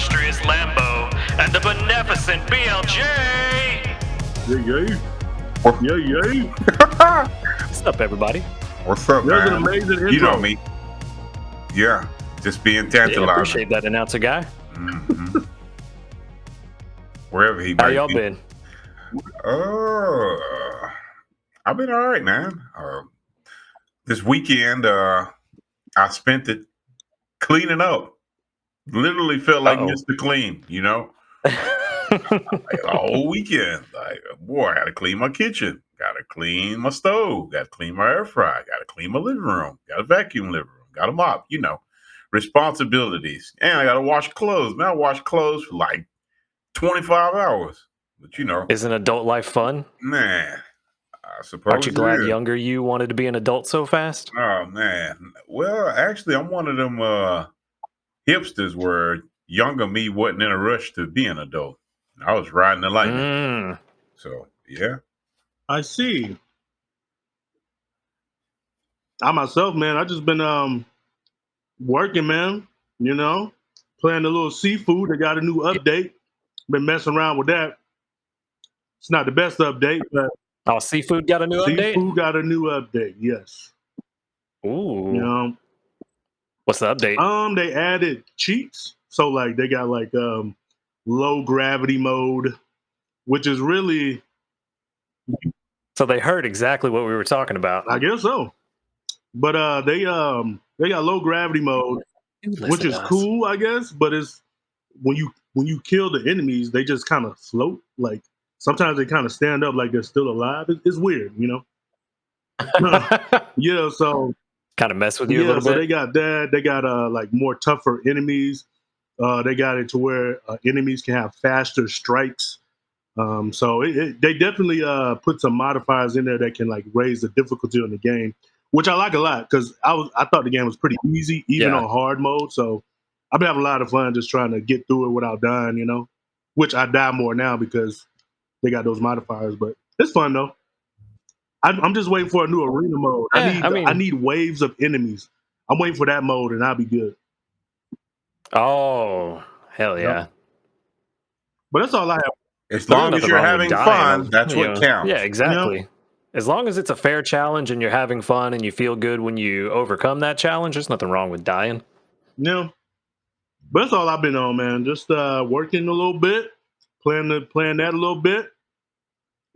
illustrious Lambo and the beneficent BLJ. Yeah. What's up, everybody? What's up, That was man? an amazing intro. You know me. Yeah, just being Yeah, tantalizing. appreciate that, announcer guy. Wherever he How might y'all be. been? I've been all right, man. This weekend, I spent it cleaning up. Literally felt like Mr. Clean, you know? Like, the whole weekend. Like, boy, I got to clean my kitchen. Got to clean my stove. Got to clean my air fryer. Got to clean my living room. Got to vacuum living room. Got to mop, you know. Responsibilities. And I got to wash clothes. Man, I wash clothes for like 25 hours. But, you know. Isn't adult life fun? Man, I suppose. Aren't you glad younger you wanted to be an adult so fast? Oh, man. Well, actually, I'm one of them hipsters where younger me wasn't in a rush to be an adult. I was riding the lightning. So, yeah. I see. I myself, man, I just been working, man. You know, playing a little seafood. They got a new update. Been messing around with that. It's not the best update, but Oh, seafood got a new update? seafood got a new update. Yes. Ooh. You know, what's the update? they added cheats. So like they got like low gravity mode, which is really, So they heard exactly what we were talking about. I guess so. But they got low gravity mode, which is cool, I guess. But it's when you kill the enemies, they just kind of float. Like sometimes they kind of stand up like they're still alive. It's weird, you know. Yeah, so kind of mess with you a little so bit. they got that. They got like more tougher enemies. They got it to where enemies can have faster strikes. So they definitely put some modifiers in there that can like raise the difficulty on the game, which I like a lot because I thought the game was pretty easy, even on hard mode. So I've been having a lot of fun just trying to get through it without dying, you know. Which I die more now because they got those modifiers, but it's fun though. I'm just waiting for a new arena mode. I need waves of enemies. I'm waiting for that mode, and I'll be good. Oh, hell yeah! Yep. But that's all I have. As long as you're having fun, that's what counts. Yeah, exactly. As long as it's a fair challenge and you're having fun and you feel good when you overcome that challenge, there's nothing wrong with dying. Yeah. But that's all I've been on, man. Just working a little bit, playing that a little bit,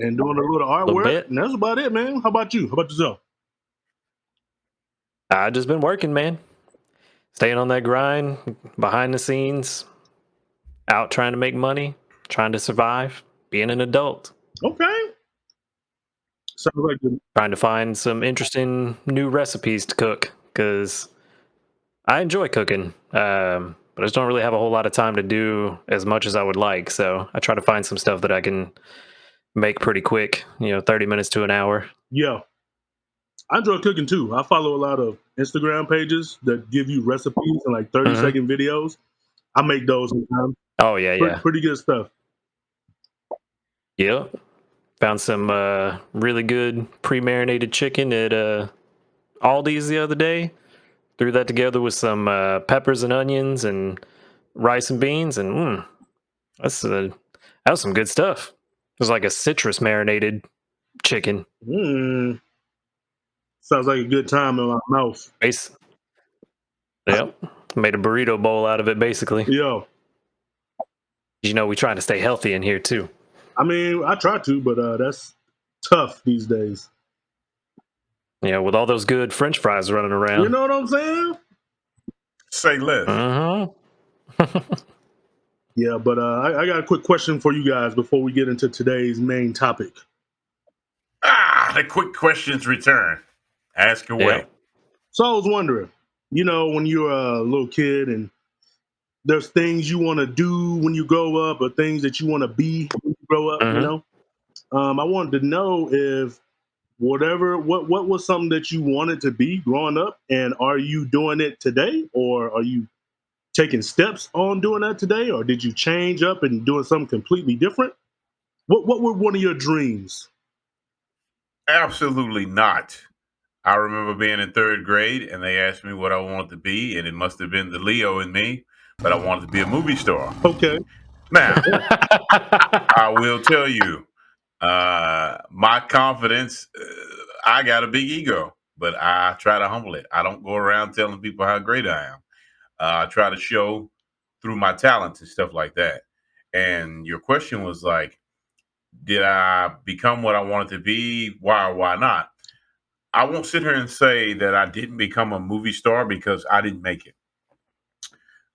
and doing a little artwork. And that's about it, man. How about you? How about yourself? I've just been working, man. Staying on that grind, behind the scenes, out trying to make money, trying to survive, being an adult. Okay. Sounds like trying to find some interesting new recipes to cook because I enjoy cooking, but I just don't really have a whole lot of time to do as much as I would like. So I try to find some stuff that I can make pretty quick, 30 minutes to an hour. Yeah. I enjoy cooking too. I follow a lot of Instagram pages that give you recipes and like 30-second videos. I make those sometimes. Oh, yeah, Pretty good stuff. Yep. Found some really good pre-marinated chicken at Aldi's the other day. Threw that together with some peppers and onions and rice and beans, and that was some good stuff. It was like a citrus marinated chicken. Sounds like a good time in my mouth. Yep. Made a burrito bowl out of it, basically. Yeah. We trying to stay healthy in here, too. I mean, I try to, but that's tough these days. Yeah, with all those good French fries running around. You know what I'm saying? Say less. Yeah, but I got a quick question for you guys before we get into today's main topic. The quick questions return. Ask away. Yeah. So I was wondering, when you're a little kid and there's things you want to do when you grow up or things that you want to be when you grow up, I wanted to know if what was something that you wanted to be growing up, and are you doing it today, or are you taking steps on doing that today, or did you change up and doing something completely different? What were one of your dreams? Absolutely not. I remember being in third grade and they asked me what I wanted to be, and it must have been the Leo in me. but I wanted to be a movie star. Okay. Now, I will tell you, my confidence, I got a big ego, but I try to humble it. I don't go around telling people how great I am. I try to show through my talents and stuff like that. And your question was like, did I become what I wanted to be? Why or why not? I won't sit here and say that I didn't become a movie star because I didn't make it.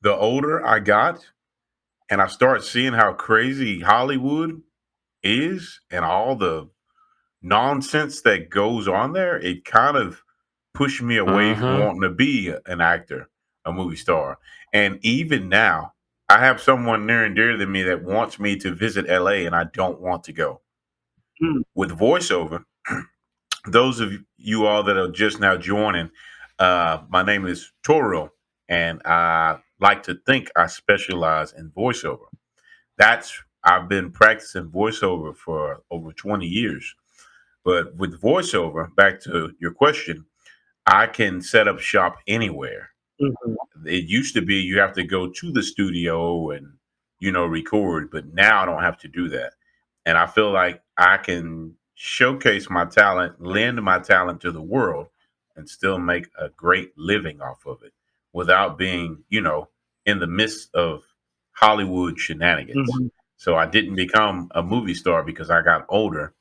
The older I got and I started seeing how crazy Hollywood is and all the nonsense that goes on there, it kind of pushed me away from Mm-hmm. wanting to be an actor, a movie star. And even now, I have someone near and dear to me that wants me to visit LA and I don't want to go. Mm. With voiceover, those of you all that are just now joining, my name is Toro, and I like to think I specialize in voiceover. That's I've been practicing voiceover for over 20 years. But with voiceover, back to your question, I can set up shop anywhere. Mhm. It used to be you have to go to the studio and record, but now I don't have to do that. And I feel like I can showcase my talent, lend my talent to the world, and still make a great living off of it without being, in the midst of Hollywood shenanigans. Mhm. So I didn't become a movie star because I got older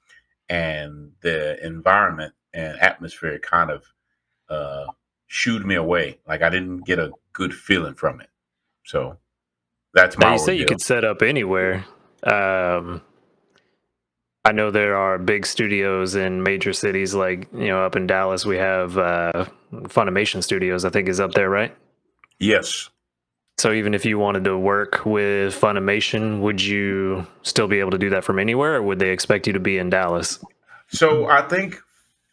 and the environment and atmosphere kind of uh, shooed me away. Like I didn't get a good feeling from it. So that's Now my you say you ordeal. could set up anywhere. Um, I know there are big studios in major cities, like up in Dallas. We have Funimation Studios. I think is up there, right? Yes. So even if you wanted to work with Funimation, would you still be able to do that from anywhere, or would they expect you to be in Dallas? So I think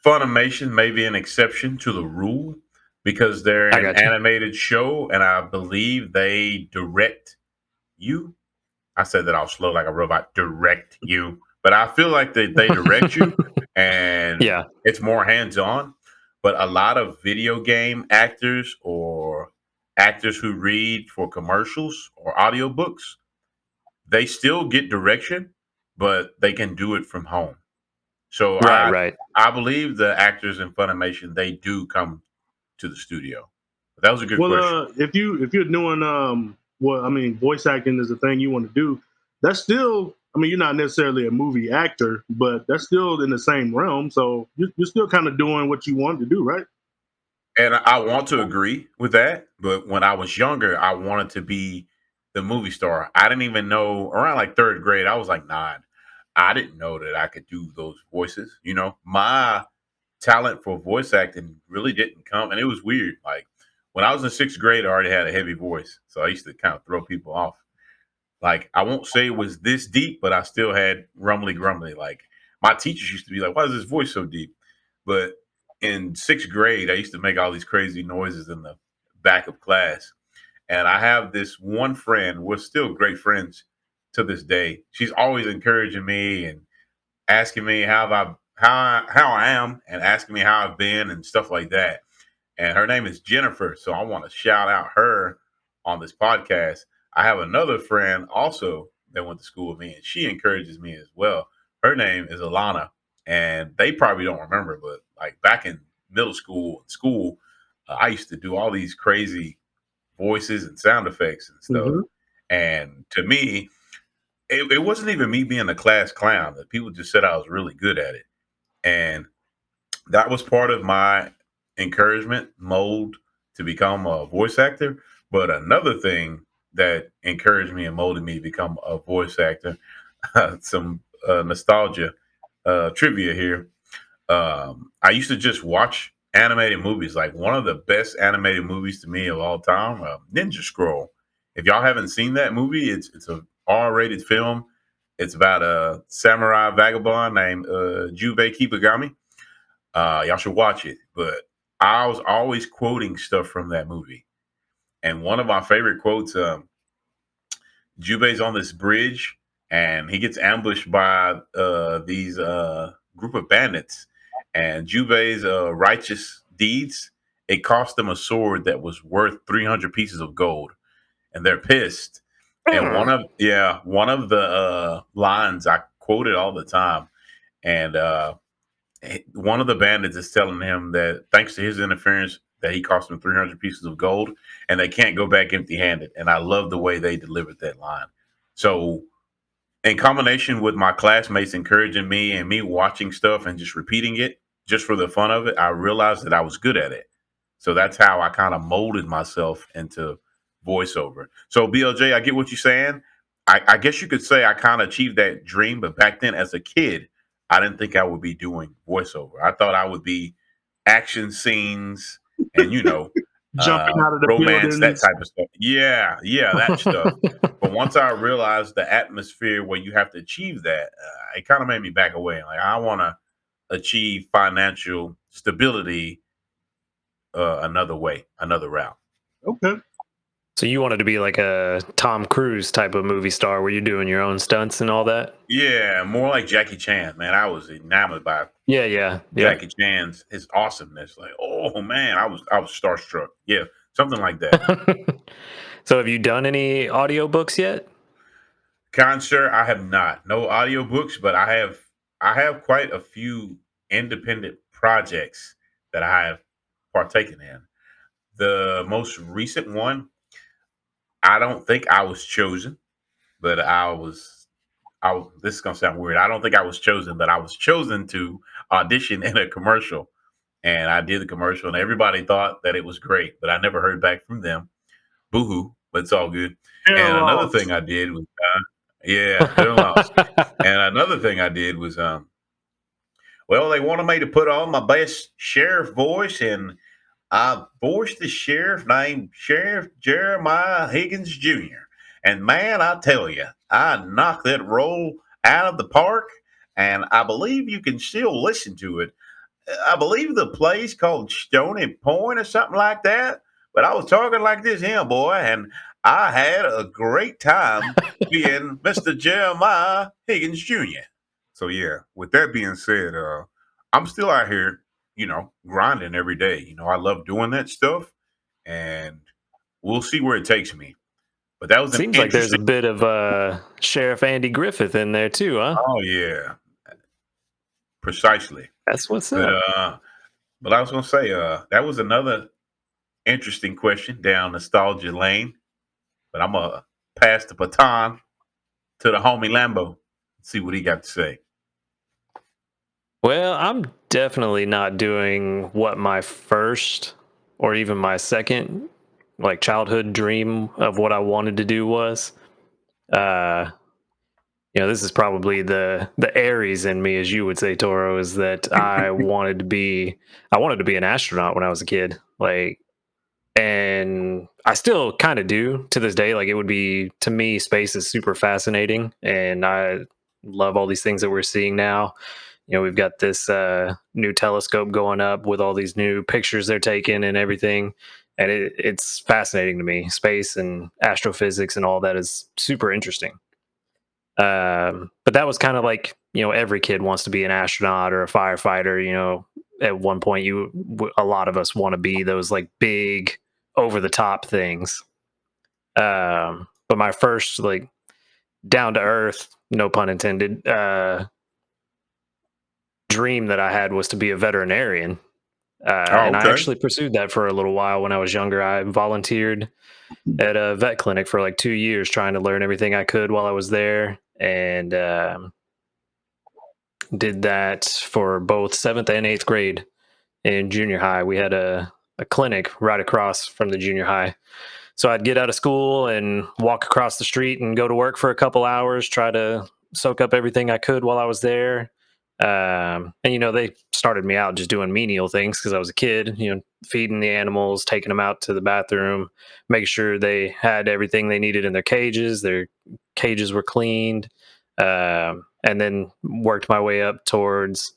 Funimation may be an exception to the rule because they're I an got you. animated show, and I believe they direct you. I said that all slow like a robot. Direct you, but I feel like they direct you, and Yeah. it's more hands on. But a lot of video game actors or actors who read for commercials or audiobooks, they still get direction, but they can do it from home. So Right. I Right. I believe the actors in Funimation they do come to the studio. But that was a good Well, question. if you're doing well, I mean, voice acting is the thing you want to do. That's still, I mean, you're not necessarily a movie actor, but that's still in the same realm. So you're still kind of doing what you want to do, right? And I want to agree with that, but when I was younger, I wanted to be the movie star. I didn't even know around like third grade. I was like 9. I didn't know that I could do those voices. My talent for voice acting really didn't come, and it was weird. Like when I was in sixth grade, I already had a heavy voice, so I used to kind of throw people off. Like I won't say it was this deep, but I still had rumbly grumbly. Like my teachers used to be like, "Why is this voice so deep?" But in sixth grade, I used to make all these crazy noises in the back of class. And I have this one friend. We're still great friends to this day. She's always encouraging me and asking me how I am and asking me how I've been and stuff like that. And her name is Jennifer. So I want to shout out her on this podcast. I have another friend also that went to school with me, and she encourages me as well. Her name is Alana, and they probably don't remember, but like back in middle school, I used to do all these crazy voices and sound effects and stuff. Hmm. And to me, it wasn't even me being a class clown. That people just said I was really good at it, and that was part of my encouragement mold to become a voice actor. But another thing that encouraged me and molded me to become a voice actor, some nostalgia trivia here. I used to just watch animated movies. Like one of the best animated movies to me of all time, Ninja Scroll. If y'all haven't seen that movie, it's a R-rated film. It's about a samurai vagabond named Jubei Kibagami. Y'all should watch it. But I was always quoting stuff from that movie. And one of my favorite quotes, Jubei's on this bridge and he gets ambushed by these group of bandits. And Jubei's righteous deeds, it cost him a sword that was worth 300 pieces of gold. and they're pissed. And one of the lines I quoted all the time, and one of the bandits is telling him that thanks to his interference, that he cost them 300 pieces of gold, and they can't go back empty-handed. And I love the way they delivered that line. So, in combination with my classmates encouraging me and me watching stuff and just repeating it just for the fun of it, I realized that I was good at it. So that's how I kind of molded myself into voiceover. So BLJ, I get what you're saying. I guess you could say I kind of achieved that dream, but back then as a kid, I didn't think I would be doing voiceover. I thought I would be action scenes and Jumping out of the romance, that buildings. type of stuff. Yeah, that stuff. But once I realized the atmosphere where you have to achieve that, it kind of made me back away. Like I want to achieve financial stability another way, another route. Okay. So you wanted to be like a Tom Cruise type of movie star where you're doing your own stunts and all that? Yeah, more like Jackie Chan, man. I was enamored by Yeah. Jackie Chan's his awesomeness. Like, oh man, I was starstruck. Yeah, something like that. So have you done any audiobooks yet? Kind sir, I have not. No audiobooks, but I have quite a few independent projects that I have partaken in. The most recent one, I don't think I was chosen, but this is gonna sound weird. I don't think I was chosen, but I was chosen to audition in a commercial. And I did the commercial and everybody thought that it was great, but I never heard back from them. Boo-hoo, but it's all good. Hair And another loss. thing I did was yeah, they're lost. And another thing I did was well, they wanted me to put on my best sheriff voice, and I voiced the sheriff named Sheriff Jeremiah Higgins Jr. And man, I tell you, I knocked that role out of the park, and I believe you can still listen to it. I believe the place called Stony Point or something like that. But I was talking like this here, boy, and I had a great time being Mr. Jeremiah Higgins Jr. So yeah, with that being said, I'm still out here, grinding every day. I love doing that stuff, and we'll see where it takes me. But that was an Seems like there's a interesting. bit of Sheriff Andy Griffith in there too, huh? Oh yeah, precisely. That's what's But up. but I was gonna say, that was another interesting question down nostalgia lane. But I'm gonna pass the baton to the homie Lambo. See what he got to say. Well, I'm definitely not doing what my first or even my second like childhood dream of what I wanted to do was. Uh this is probably the Aries in me, as you would say, Toro, is that I wanted to be an astronaut when I was a kid. Like, and I still kind of do to this day. Like, it would be, to me, space is super fascinating, and I love all these things that we're seeing now. We've got this new telescope going up with all these new pictures they're taking and everything, and it's fascinating to me. Space and astrophysics and all that is super interesting. But that was kind of like, every kid wants to be an astronaut or a firefighter. At one point, a lot of us want to be those like big over the top things. But my first like down to earth, no pun intended, dream that I had was to be a veterinarian. And I Okay. actually pursued that for a little while when I was younger. I volunteered at a vet clinic for like 2 years, trying to learn everything I could while I was there, and did that for both 7th and 8th grade. In junior high, we had a clinic right across from the junior high. So I'd get out of school and walk across the street and go to work for a couple hours, try to soak up everything I could while I was there. And they started me out just doing menial things because I was a kid, feeding the animals, taking them out to the bathroom, making sure they had everything they needed in their cages were cleaned, and then worked my way up towards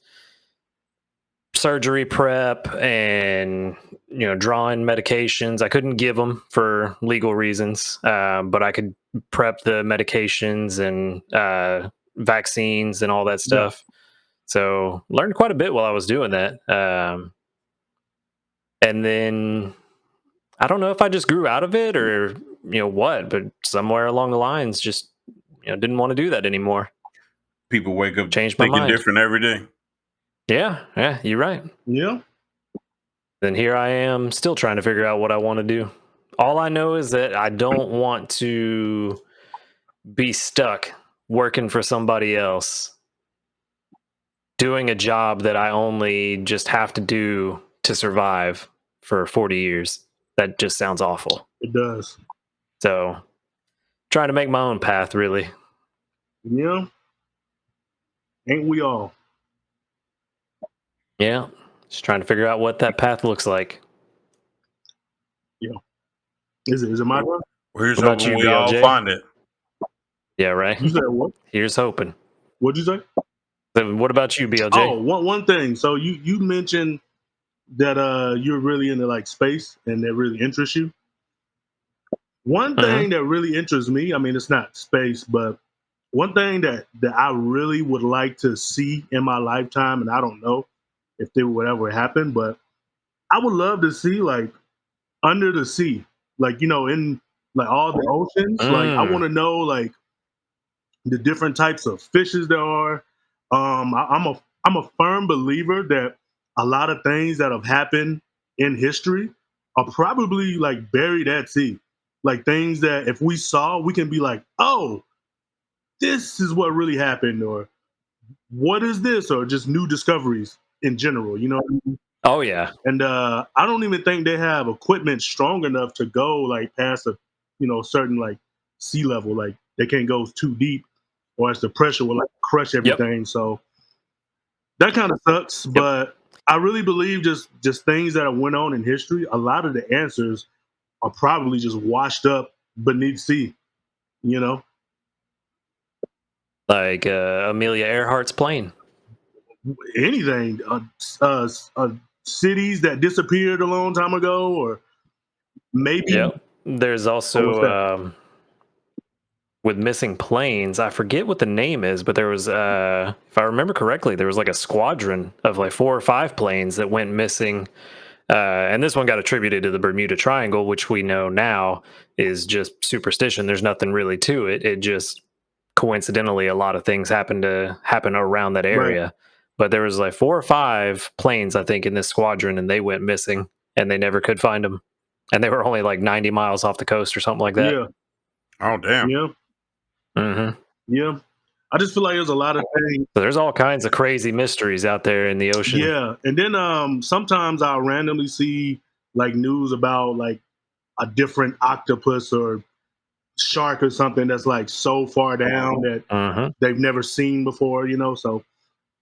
surgery prep and drawing medications. I couldn't give them for legal reasons, but I could prep the medications and vaccines and all that stuff. So learned quite a bit while I was doing that. And then I don't know if I just grew out of it or what, but somewhere along the lines, just didn't want to do that anymore. People wake up Changed my thinking mind. different every day. Yeah, you're right. Yeah. Then here I am, still trying to figure out what I want to do. All I know is that I don't want to be stuck working for somebody else, doing a job that I only just have to do to survive for 40 years. That just sounds awful. It does. So, trying to make my own path, really. Yeah. Ain't we all? Yeah, just trying to figure out what that path looks like. Is it my turn? Here's What about hoping you, we all BLJ? find it. Yeah, right. You said what? Here's hoping. What'd you say? So what about you, BLJ? Oh, one thing. So you mentioned that you're really into like space and that really interests you. One thing that really interests me, I mean, it's not space, but one thing that I really would like to see in my lifetime, and I don't know if it would ever happen, but I would love to see like under the sea, like in like all the oceans. Like I want to know like the different types of fishes there are. I'm a firm believer that a lot of things that have happened in history are probably like buried at sea. Like things that if we saw, we can be like, oh, this is what really happened, or what is this, or just new discoveries in general. Oh, yeah. And I don't even think they have equipment strong enough to go like past a certain like sea level. Like they can't go too deep, or else the pressure will like crush everything. So that kind of sucks. But I really believe just things that went on in history, a lot of the answers are probably just washed up beneath sea. Like Amelia Earhart's plane. Anything, cities that disappeared a long time ago, or maybe. Yep. There's also with missing planes, I forget what the name is, but there was, if I remember correctly, there was like a squadron of like 4 or 5 planes that went missing. And this one got attributed to the Bermuda Triangle, which we know now is just superstition. There's nothing really to it. It just coincidentally, a lot of things happen around that area. Right. But there was like 4 or 5 planes, I think, in this squadron, and they went missing, and they never could find them. And they were only like 90 miles off the coast or something like that. Yeah. Oh, damn. Yeah. Mm-hmm. Yeah. I just feel like there's a lot of things. So there's all kinds of crazy mysteries out there in the ocean. Yeah. And then sometimes I'll randomly see like news about like a different octopus or shark or something that's like so far down that they've never seen before, so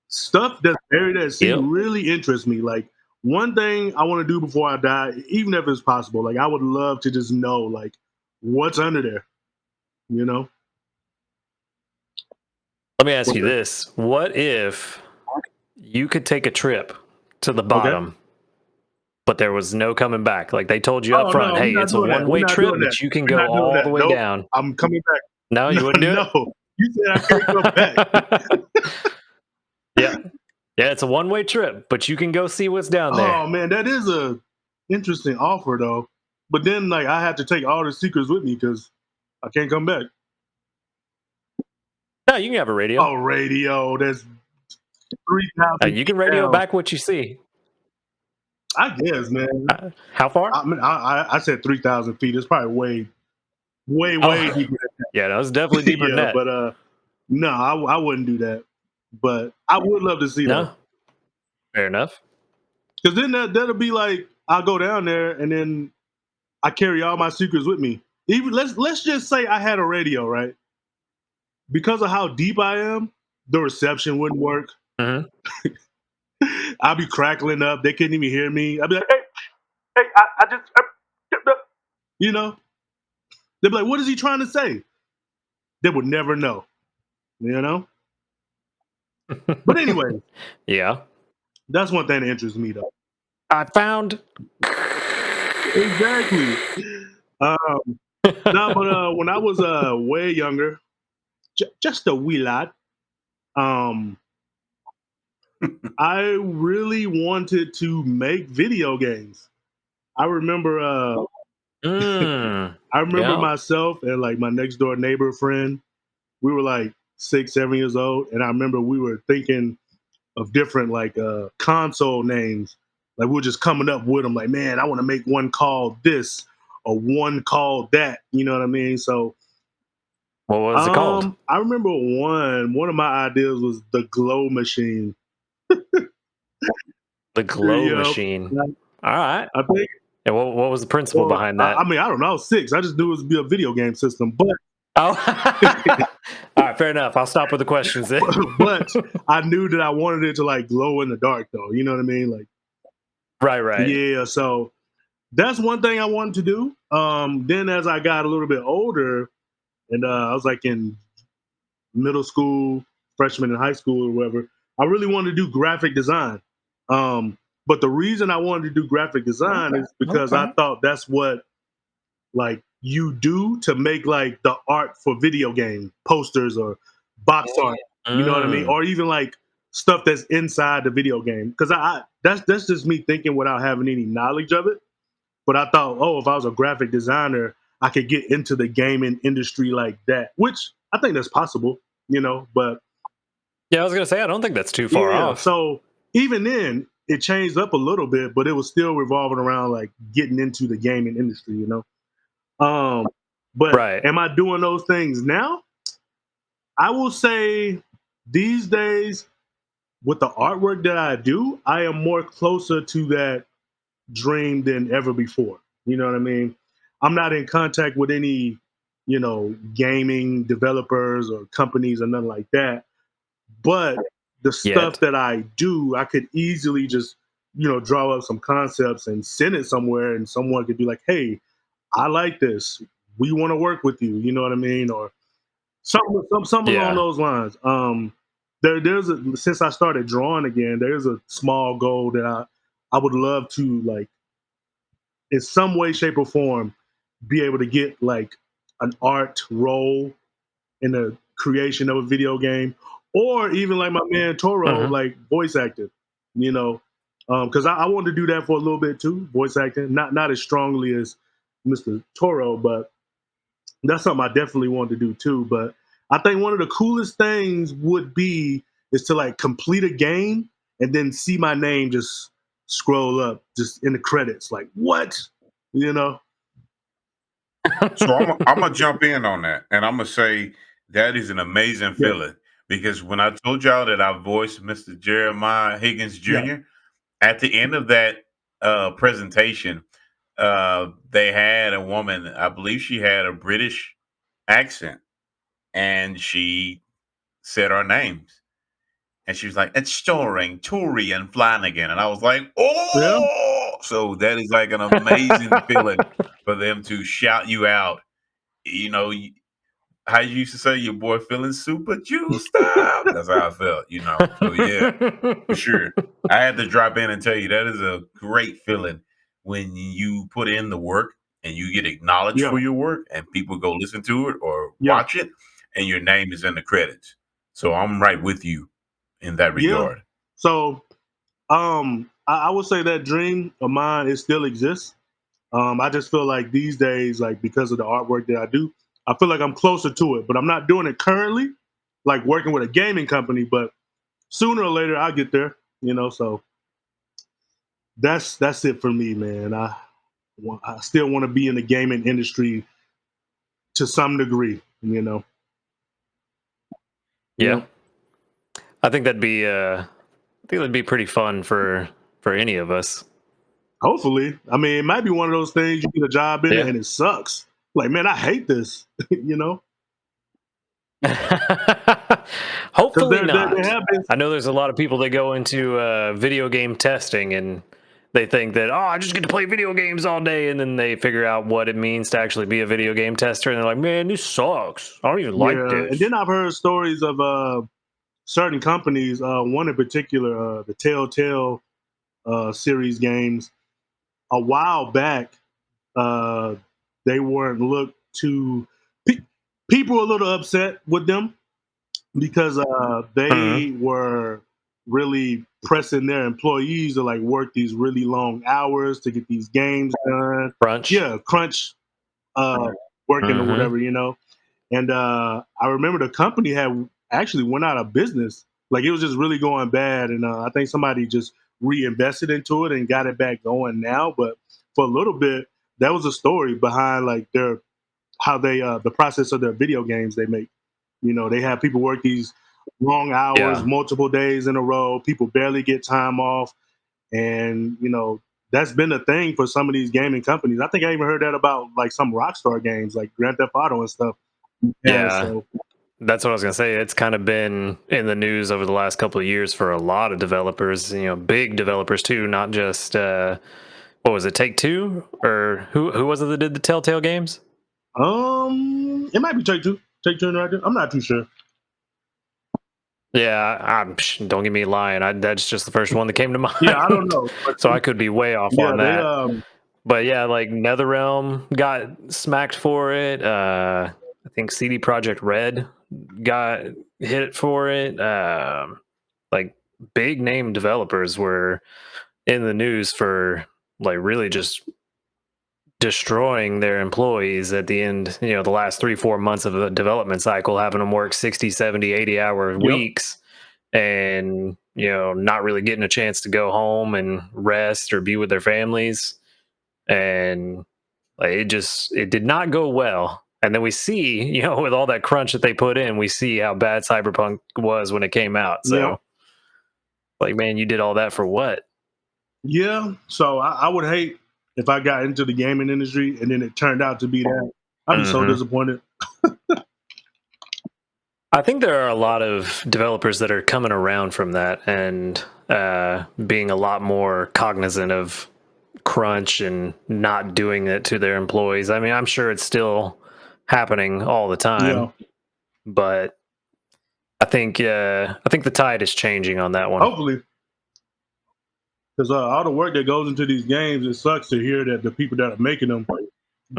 stuff that's buried at sea really interests me. Like one thing I want to do before I die, even if it's possible, like I would love to just know like what's under there. Let me ask you this. What if you could take a trip to the bottom, but there was no coming back? Like they told you up front, hey, it's a one-way trip, but you can go all the way down. I'm coming back. No, you wouldn't do it? No. You said I can't go back. Yeah. Yeah, it's a one-way trip, but you can go see what's down there. Oh, man, that is a interesting offer, though. But then, like, I have to take all the secrets with me because I can't come back. No, you can have a radio. Oh, radio. That's 3,000. You can radio back what you see. I guess, man. How far? I mean, I said 3,000 feet. It's probably way deeper than that. Yeah, that was definitely deeper than that. But no, I wouldn't do that. But I would love to see that. Fair enough. Because then that'll be like I'll go down there and then I carry all my secrets with me. Even let's just say I had a radio, right? Because of how deep I am, the reception wouldn't work. Mm-hmm. I'd be crackling up. They couldn't even hear me. I'd be like, hey, I just, They'd be like, what is he trying to say? They would never know, But anyway. Yeah. That's one thing that interests me, though. I found. Exactly. No, but when I was way younger, just a wee lad, I really wanted to make video games. I remember Mm. I remember Yeah. myself and like my next door neighbor friend. We were like 6, 7 years old, and I remember we were thinking of different like console names. Like we were just coming up with them. Like, man, I want to make one called this or one called that. You know what I mean? So, What was it called? I remember one of my ideas was the glow machine. The glow Yeah, machine. All right. I think. And what was the principle Well, behind that? I mean, I don't know. I was 6. I just knew it was be a video game system, but Oh, all right, fair enough. I'll stop with the questions then. but I knew that I wanted it to like glow in the dark, though. You know what I mean? Like, Right. yeah. So that's one thing I wanted to do. Then as I got a little bit older, and I was like in middle school, freshman in high school or whatever, I really wanted to do graphic design. But the reason I wanted to do graphic design is because I thought that's what like you do to make like the art for video game posters or box art. You know what I mean? Or even like stuff that's inside the video game. Because I that's just me thinking without having any knowledge of it. But I thought, oh, if I was a graphic designer, I could get into the gaming industry like that, which I think that's possible, you know. But Yeah, I was gonna say I don't think that's too far yeah, off. so even then, it changed up a little bit, but it was still revolving around like getting into the gaming industry, you know. But Right. am I doing those things now? I will say these days, with the artwork that I do, I am more closer to that dream than ever before. You know what I mean? I'm not in contact with any, you know, gaming developers or companies or nothing like that. But the stuff Yet. that I do, I could easily just, you know, draw up some concepts and send it somewhere, and someone could be like, "Hey, I like this. We want to work with you." You know what I mean? Or something along Yeah. those lines. There's a, since I started drawing again, there's a small goal that I would love to like in some way, shape, or form be able to get like an art role in the creation of a video game, or even like my man Toro, Mhm. like voice acting. You know, because I wanted to do that for a little bit too, voice acting. Not as strongly as Mr. Toro, but that's something I definitely want to do too. But I think one of the coolest things would be is to like complete a game and then see my name just scroll up just in the credits. Like what? You know? So I'm gonna jump in on that, and I'm gonna say that is an amazing Yeah. feeling because when I told y'all that I voiced Mr. Jeremiah Higgins Yeah. Jr. at the end of that presentation, they had a woman. I believe she had a British accent, and she said our names. And she was like, "It's starring Tori and Flanagan," and I was like, Yeah. "Oh!" So that is like an amazing feeling for them to shout you out. You know, how you used to say, "Your boy feeling super juiced up." That's how I felt. You know, so yeah, for sure. I had to drop in and tell you that is a great feeling when you put in the work and you get acknowledged Yeah. for your work, and people go listen to it or Yeah. watch it, and your name is in the credits. So I'm right with you in that Yeah. regard. So I would say that dream of mine it still exists. I just feel like these days, like because of the artwork that I do, I feel like I'm closer to it, but I'm not doing it currently, like working with a gaming company, but sooner or later I'll get there, you know. So that's it for me, man. I still want to be in the gaming industry to some degree, you know. Yeah. Yeah. I think that'd be pretty fun for any of us. Hopefully. I mean, it might be one of those things you get a job in it Yeah. and it sucks. Like, man, I hate this, you know? Because Hopefully there not. have been. I know there's a lot of people that go into video game testing and they think that, oh, I just get to play video games all day, and then they figure out what it means to actually be a video game tester, and they're like, man, this sucks. I don't even like Yeah. And this. then I've heard stories of certain companies, one in particular, the Telltale series games. A while back, uh, they weren't looked to. People were a little upset with them because Mhm. they were really pressing their employees to like work these really long hours to get these games done. Crunch. Yeah, crunch working or Mhm. whatever, you know. And I remember the company had actually went out of business. Like it was just really going bad, and I think somebody just reinvested into it and got it back going now. But for a little bit, that was a story behind like their how they the process of their video games they make. You know, they have people work these long hours, Yeah. multiple days in a row. People barely get time off, and you know that's been a thing for some of these gaming companies. I think I even heard that about like some Rockstar games, like Grand Theft Auto and stuff. Yeah. So That's what I was gonna say. It's kind of been in the news over the last couple of years for a lot of developers. You know, big developers too, not just what was it, Take Two, or who was it that did the Telltale games? it might be Take Two Interactive. I'm not too sure. Yeah, don't get me lying. That's just the first one that came to mind. Yeah, I don't know. But So I could be way off yeah, on they that. But yeah, like NetherRealm got smacked for it. I think CD Projekt Red got hit for it. Like big name developers were in the news for like really just destroying their employees at the end, you know, the last 3-4 months of the development cycle, having them work 60, 70, 80-hour weeks and, you know, not really getting a chance to go home and rest or be with their families. And like it did not go well. And then we see, you know, with all that crunch that they put in, we see how bad Cyberpunk was when it came out. So like, man, you did all that for what? Yeah. So I would hate if I got into the gaming industry and then it turned out to be that. I'd be so disappointed. I think there are a lot of developers that are coming around from that and being a lot more cognizant of crunch and not doing it to their employees. I mean, I'm sure it's still happening all the time, but I think the tide is changing on that one. Hopefully. Because all the work that goes into these games, it sucks to hear that the people that are making them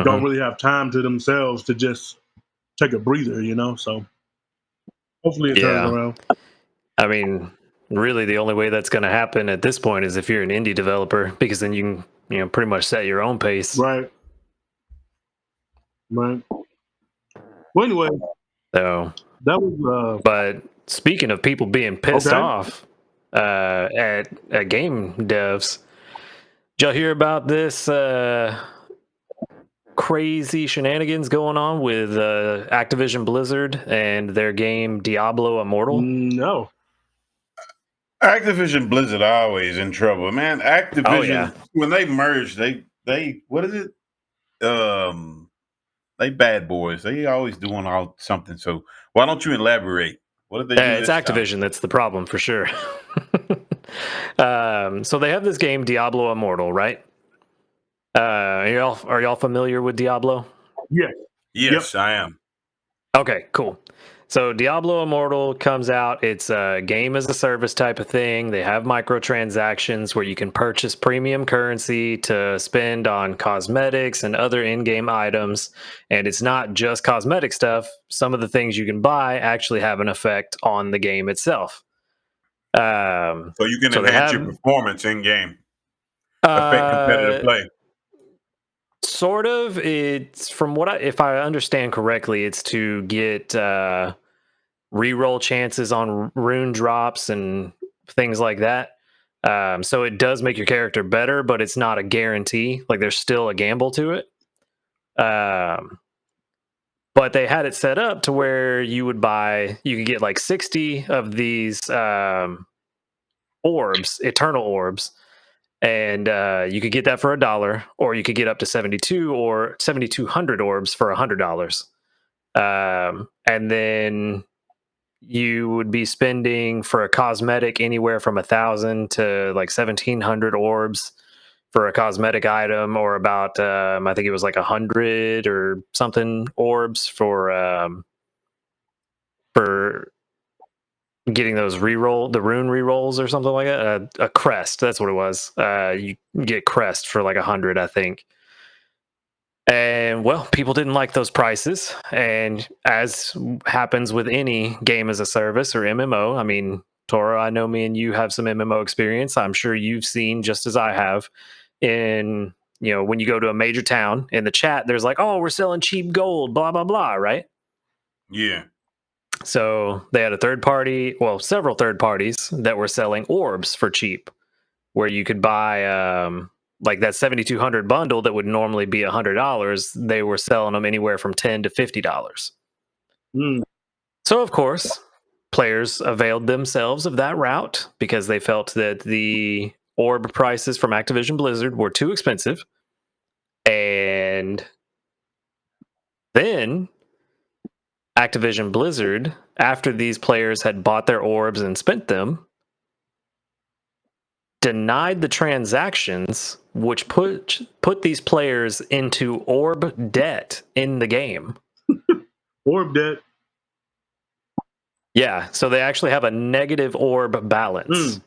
don't really have time to themselves to just take a breather, you know? So hopefully it turns around. I mean, really the only way that's going to happen at this point is if you're an indie developer, because then you can, you know, pretty much set your own pace. Right. Well, anyway. So that was but speaking of people being pissed off at game devs, did y'all hear about this crazy shenanigans going on with Activision Blizzard and their game Diablo Immortal? No. Activision Blizzard always in trouble, man. Activision when they merged, they what is it? They bad boys. They always doing all something. So why don't you elaborate? What did they do? It's Activision that's the problem for sure. So they have this game Diablo Immortal, right? Are y'all familiar with Diablo? Yes, I am. Okay, cool. So Diablo Immortal comes out. It's a game as a service type of thing. They have microtransactions where you can purchase premium currency to spend on cosmetics and other in-game items. And it's not just cosmetic stuff. Some of the things you can buy actually have an effect on the game itself. So you can enhance your performance in game, affect competitive play. Sort of. It's from if I understand correctly, it's to get reroll chances on rune drops and things like that. So it does make your character better, but it's not a guarantee. Like there's still a gamble to it. But they had it set up to where you could get like 60 of these orbs, eternal orbs. And you could get that for $1, or you could get up to 72 or 7,200 orbs for $100. And then you would be spending for a cosmetic anywhere from 1,000 to like 1,700 orbs for a cosmetic item, or about I think it was like 100 or something orbs for getting those the rune rerolls or something like that. A crest, that's what it was. You get crest for like 100, I think. And well, people didn't like those prices, and as happens with any game as a service or MMO, I mean, Toro, I know me and you have some MMO experience. I'm sure you've seen, just as I have, in, when you go to a major town, in the chat, there's like, oh, we're selling cheap gold, blah, blah, blah, right? Yeah. So they had several third parties that were selling orbs for cheap, where you could buy like that 7,200 bundle that would normally be $100. They were selling them anywhere from $10 to $50. Mm. So of course, players availed themselves of that route because they felt that the orb prices from Activision Blizzard were too expensive. And then Activision Blizzard, after these players had bought their orbs and spent them, denied the transactions, which put these players into orb debt in the game. Orb debt. Yeah, so they actually have a negative orb balance. Mm.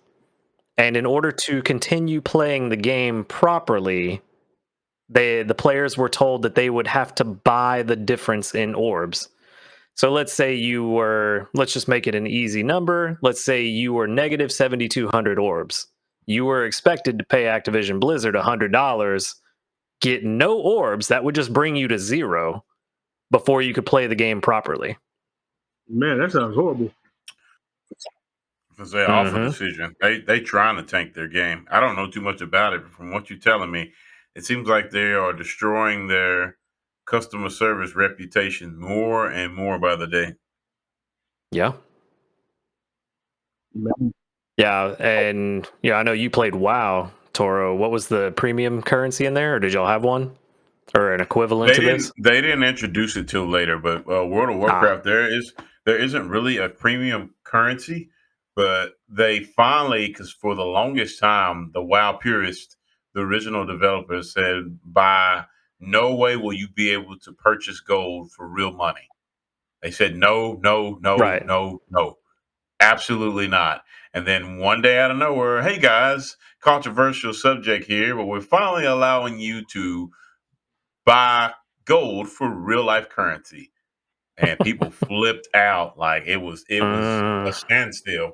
And in order to continue playing the game properly, the players were told that they would have to buy the difference in orbs. So let's say let's just make it an easy number. Let's say you were negative 7,200 orbs. You were expected to pay Activision Blizzard $100, get no orbs. That would just bring you to zero before you could play the game properly. Man, that sounds horrible. Because they awful decision. They trying to tank their game. I don't know too much about it, but from what you're telling me, it seems like they are destroying their customer service reputation more and more by the day. Yeah. Man. Yeah, and I know you played WoW, Toro. What was the premium currency in there, or did y'all have one or an equivalent to this? They didn't introduce it till later, but World of Warcraft there isn't really a premium currency, but they finally, because for the longest time, the WoW purists, the original developers said, by no way will you be able to purchase gold for real money. They said no, no, no, Right. no, no. Absolutely not. And then one day out of nowhere, hey guys, controversial subject here, but we're finally allowing you to buy gold for real life currency. And people flipped out like it was a standstill.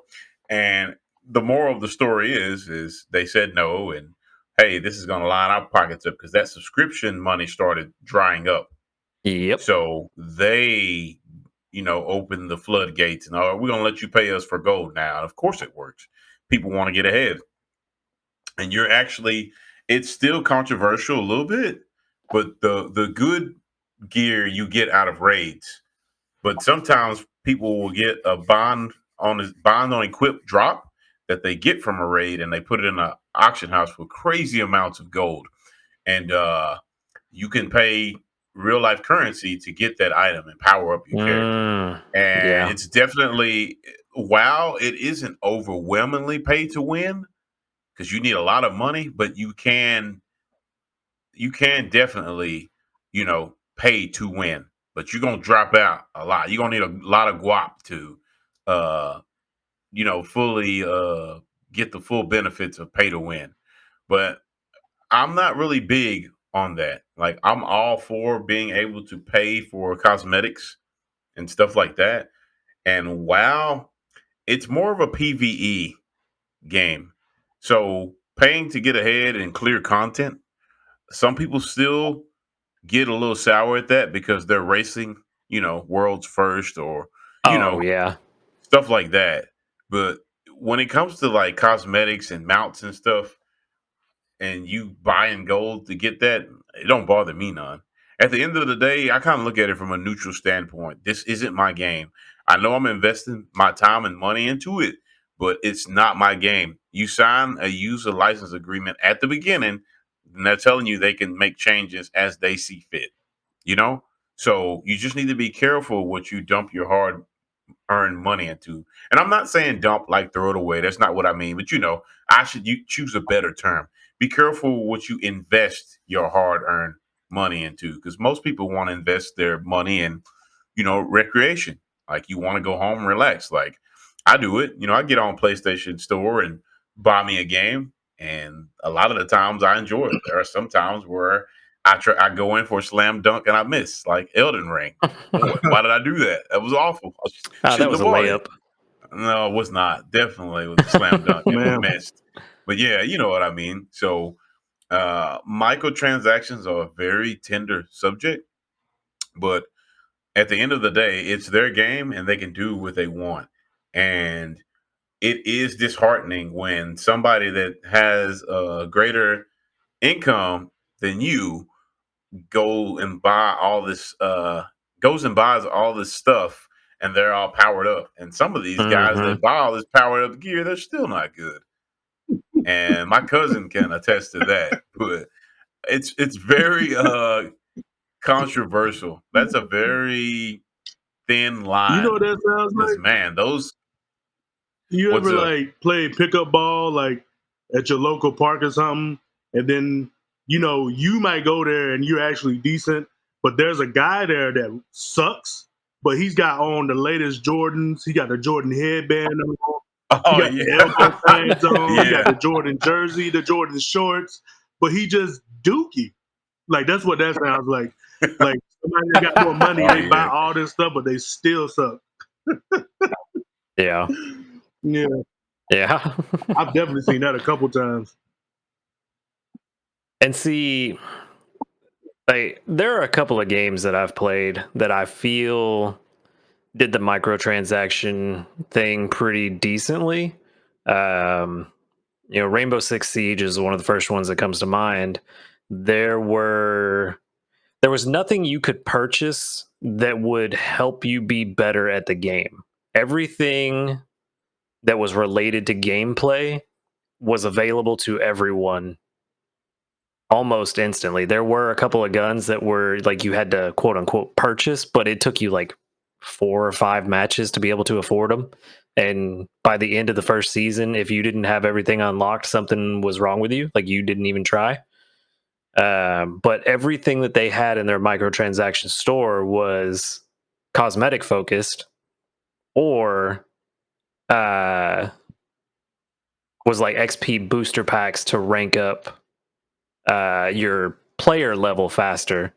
And the moral of the story is they said no, and hey, this is going to line our pockets up because that subscription money started drying up. Yep. So they open the floodgates and we're going to let you pay us for gold now. And of course it works. People want to get ahead. And it's still controversial a little bit, but the good gear you get out of raids. But sometimes people will get a bond on equip drop that they get from a raid and they put it in an auction house for crazy amounts of gold. And you can pay real life currency to get that item and power up your character. And it's definitely, while it isn't overwhelmingly pay to win, because you need a lot of money, but you can definitely, pay to win. But you're gonna drop out a lot. You're gonna need a lot of guap to fully get the full benefits of pay to win. But I'm not really big on that. Like, I'm all for being able to pay for cosmetics and stuff like that. And WoW, it's more of a PvE game. So paying to get ahead and clear content, some people still get a little sour at that because they're racing, world's first or, stuff like that. But when it comes to like cosmetics and mounts and stuff, and you buying gold to get that, it don't bother me none. At the end of the day, I kind of look at it from a neutral standpoint. This isn't my game. I know I'm investing my time and money into it, but it's not my game. You sign a user license agreement at the beginning, and they're telling you they can make changes as they see fit. So you just need to be careful what you dump your hard earned money into. And I'm not saying dump like throw it away. That's not what I mean. But you choose a better term. Be careful what you invest your hard earned money into, because most people want to invest their money in, recreation. Like, you want to go home and relax. Like, I do it. I get on PlayStation Store and buy me a game, and a lot of the times I enjoy it. There are some times where I go in for a slam dunk and I miss, like Elden Ring. Boy, why did I do that? That was awful. That was a layup. No, it was not. Definitely was a slam dunk. And we Man. missed. But yeah, you know what I mean. So microtransactions are a very tender subject, but at the end of the day, it's their game and they can do what they want. And it is disheartening when somebody that has a greater income than you go and buy all this goes and buys all this stuff and they're all powered up. And some of these guys Mhm. that buy all this powered up gear, they're still not good. And my cousin can attest to that. But it's very controversial. That's a very thin You know line. what that sounds Because like? man, those You what's ever up? like play pickup ball like at your local park or something, and then you might go there and you're actually decent, but there's a guy there that sucks, but he's got on the latest Jordans. He got the Jordan headband on. He Oh got the elbow yeah. pads on. He got Yeah. the Jordan jersey, the Jordan shorts, but he just dookie. Like that's what that sounds like. Like somebody that got more money, Oh they buy yeah. all this stuff, but they still suck. Yeah. Yeah, Yeah. I've definitely seen that a couple times. And see, like there are a couple of games that I've played that I feel did the microtransaction thing pretty decently. Um, Rainbow Six Siege is one of the first ones that comes to mind. There was nothing you could purchase that would help you be better at the game. Everything that was related to gameplay was available to everyone almost instantly. There were a couple of guns that were like you had to quote unquote purchase, but it took you like 4 or 5 matches to be able to afford them. And by the end of the first season, if you didn't have everything unlocked, something was wrong with you. Like you didn't even try. But everything that they had in their microtransaction store was cosmetic focused or was like XP booster packs to rank up your player level faster,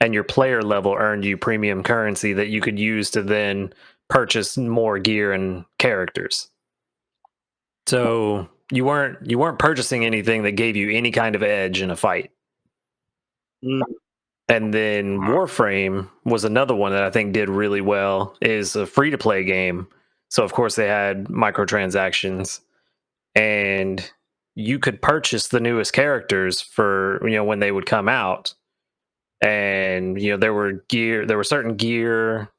and your player level earned you premium currency that you could use to then purchase more gear and characters. So you weren't purchasing anything that gave you any kind of edge in a fight. Mm. And then Warframe was another one that I think did really well. Is a free to play game, so of course they had microtransactions, and you could purchase the newest characters for when they would come out. And there were certain gear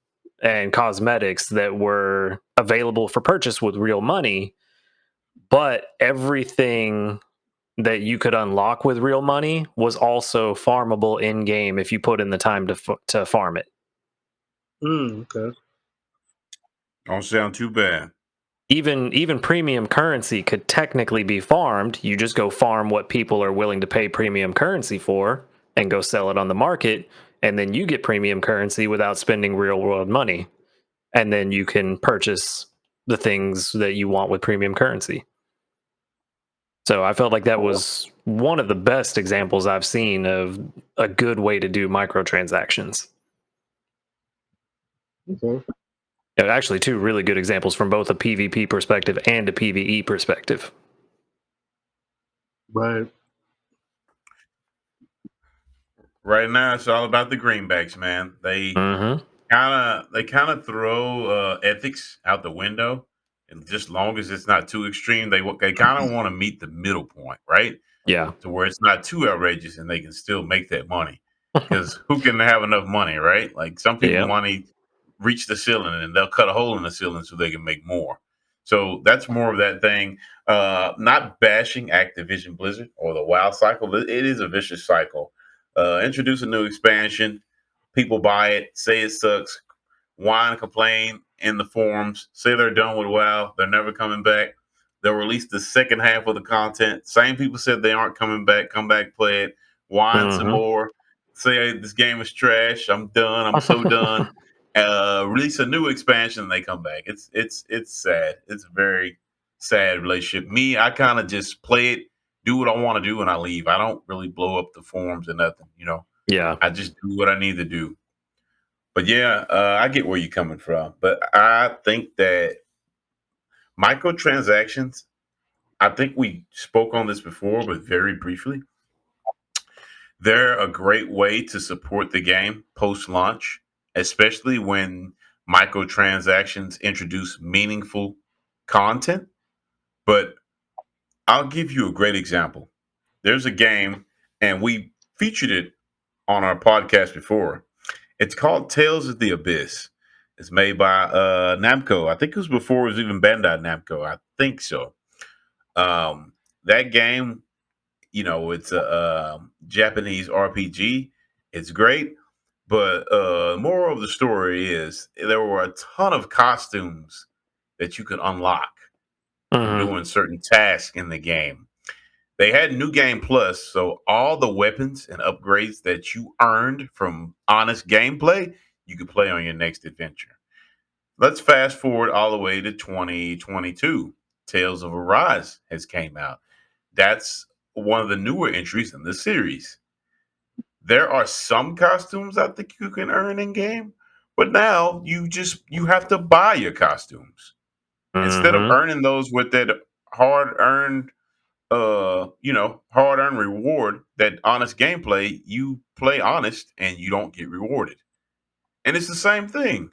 and cosmetics that were available for purchase with real money, but everything that you could unlock with real money was also farmable in game if you put in the time to farm it. Okay. Don't sound too bad. Even premium currency could technically be farmed. You just go farm what people are willing to pay premium currency for and go sell it on the market, and then you get premium currency without spending real world money. And then you can purchase the things that you want with premium currency. So I felt like that was one of the best examples I've seen of a good way to do microtransactions. Okay. Actually, 2 really good examples from both a PvP perspective and a PvE perspective. Right. Right now, it's all about the greenbacks, man. They Mm-hmm. kind of throw ethics out the window, and just long as it's not too extreme, they kind of want to meet the middle point, right? Yeah. To where it's not too outrageous, and they can still make that money. Because who can have enough money, right? Like some people Yeah. want to reach the ceiling, and they'll cut a hole in the ceiling so they can make more. So that's more of that thing. Not bashing Activision Blizzard or the WoW cycle. It is a vicious cycle. Introduce a new expansion. People buy it, say it sucks, whine, complain in the forums, say they're done with WoW, they're never coming back. They'll release the second half of the content. Same people said they aren't coming back, come back, play it, whine some Mm-hmm. more, say hey, this game is trash, I'm done, I'm so done. Release a new expansion and they come back. It's sad. It's a very sad relationship. Me, I kind of just play it, do what I want to do, and I leave. I don't really blow up the forums or nothing, Yeah. I just do what I need to do. But yeah, I get where you're coming from. But I think that Microtransactions, I think we spoke on this before, but very briefly. They're a great way to support the game post launch, especially when microtransactions introduce meaningful content. But I'll give you a great example. There's a game, and we featured it on our podcast before. It's called Tales of the Abyss. It's made by Namco. I think it was before it was even Bandai Namco. I think so. That game, it's a Japanese RPG. It's great, but moral of the story is there were a ton of costumes that you could unlock from Mm-hmm. doing certain tasks in the game. They had New Game Plus, so all the weapons and upgrades that you earned from honest gameplay, you could play on your next adventure. Let's fast forward all the way to 2022. Tales of Arise has came out. That's one of the newer entries in the series. There are some costumes I think you can earn in game, but now you have to buy your costumes instead of Mm-hmm. earning those with that hard earned hard earned reward, that honest gameplay. You play honest and you don't get rewarded. And it's the same thing.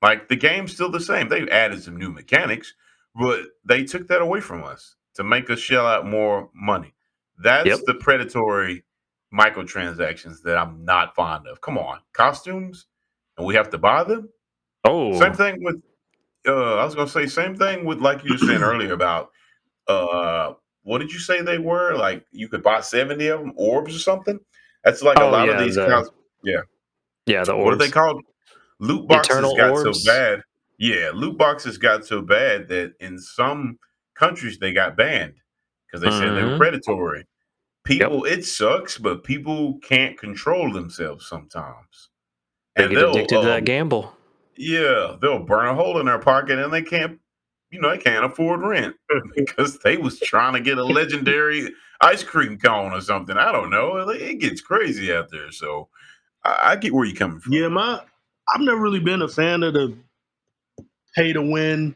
Like the game's still the same. They've added some new mechanics, but they took that away from us to make us shell out more money. Yep. That's the predatory microtransactions that I'm not fond of. Come on, costumes, and we have to buy them. Same Oh, thing with. I was gonna say same thing with like you were saying earlier about what did you say they were? Like you could buy 70 of them orbs or something. That's like a oh lot of yeah, these yeah. the What are they orbs, called? Loot boxes eternal got so orbs. bad. Yeah, loot boxes got so bad that in some countries they got banned because they said they were Mm-hmm. predatory. Yep. People, it sucks, but people can't control themselves sometimes, They and get addicted to that gamble. they'll burn a hole in their pocket, and they can't afford rent because they was trying to get a legendary ice cream cone or something. I don't know. It gets crazy out there, so I get where you're coming from. Yeah, I've never really been a fan of the pay to win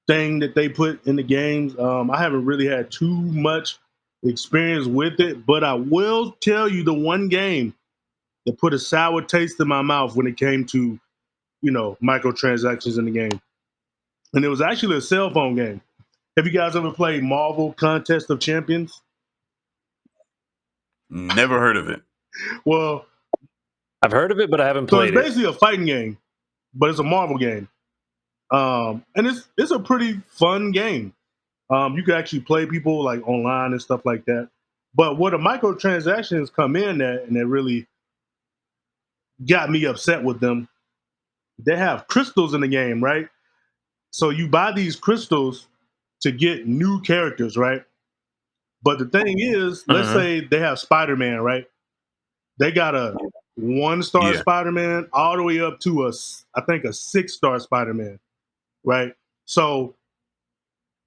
thing that they put in the games. I haven't really had too much experience with it, but I will tell you the one game that put a sour taste in my mouth when it came to, microtransactions in the game. And it was actually a cell phone game. Have you guys ever played Marvel Contest of Champions? Never heard of it. Well, I've heard of it, but I haven't so it's played it. basically a fighting game, but it's a Marvel game. And it's a pretty fun game. You can actually play people like online and stuff like that. But where the microtransactions come in at, and that really got me upset with them, they have crystals in the game, right? So you buy these crystals to get new characters, right? But the thing is, let's Mm-hmm. say they have Spider-Man, right? They got a 1-star Yeah. Spider-Man all the way up to I think a 6-star Spider-Man, right? So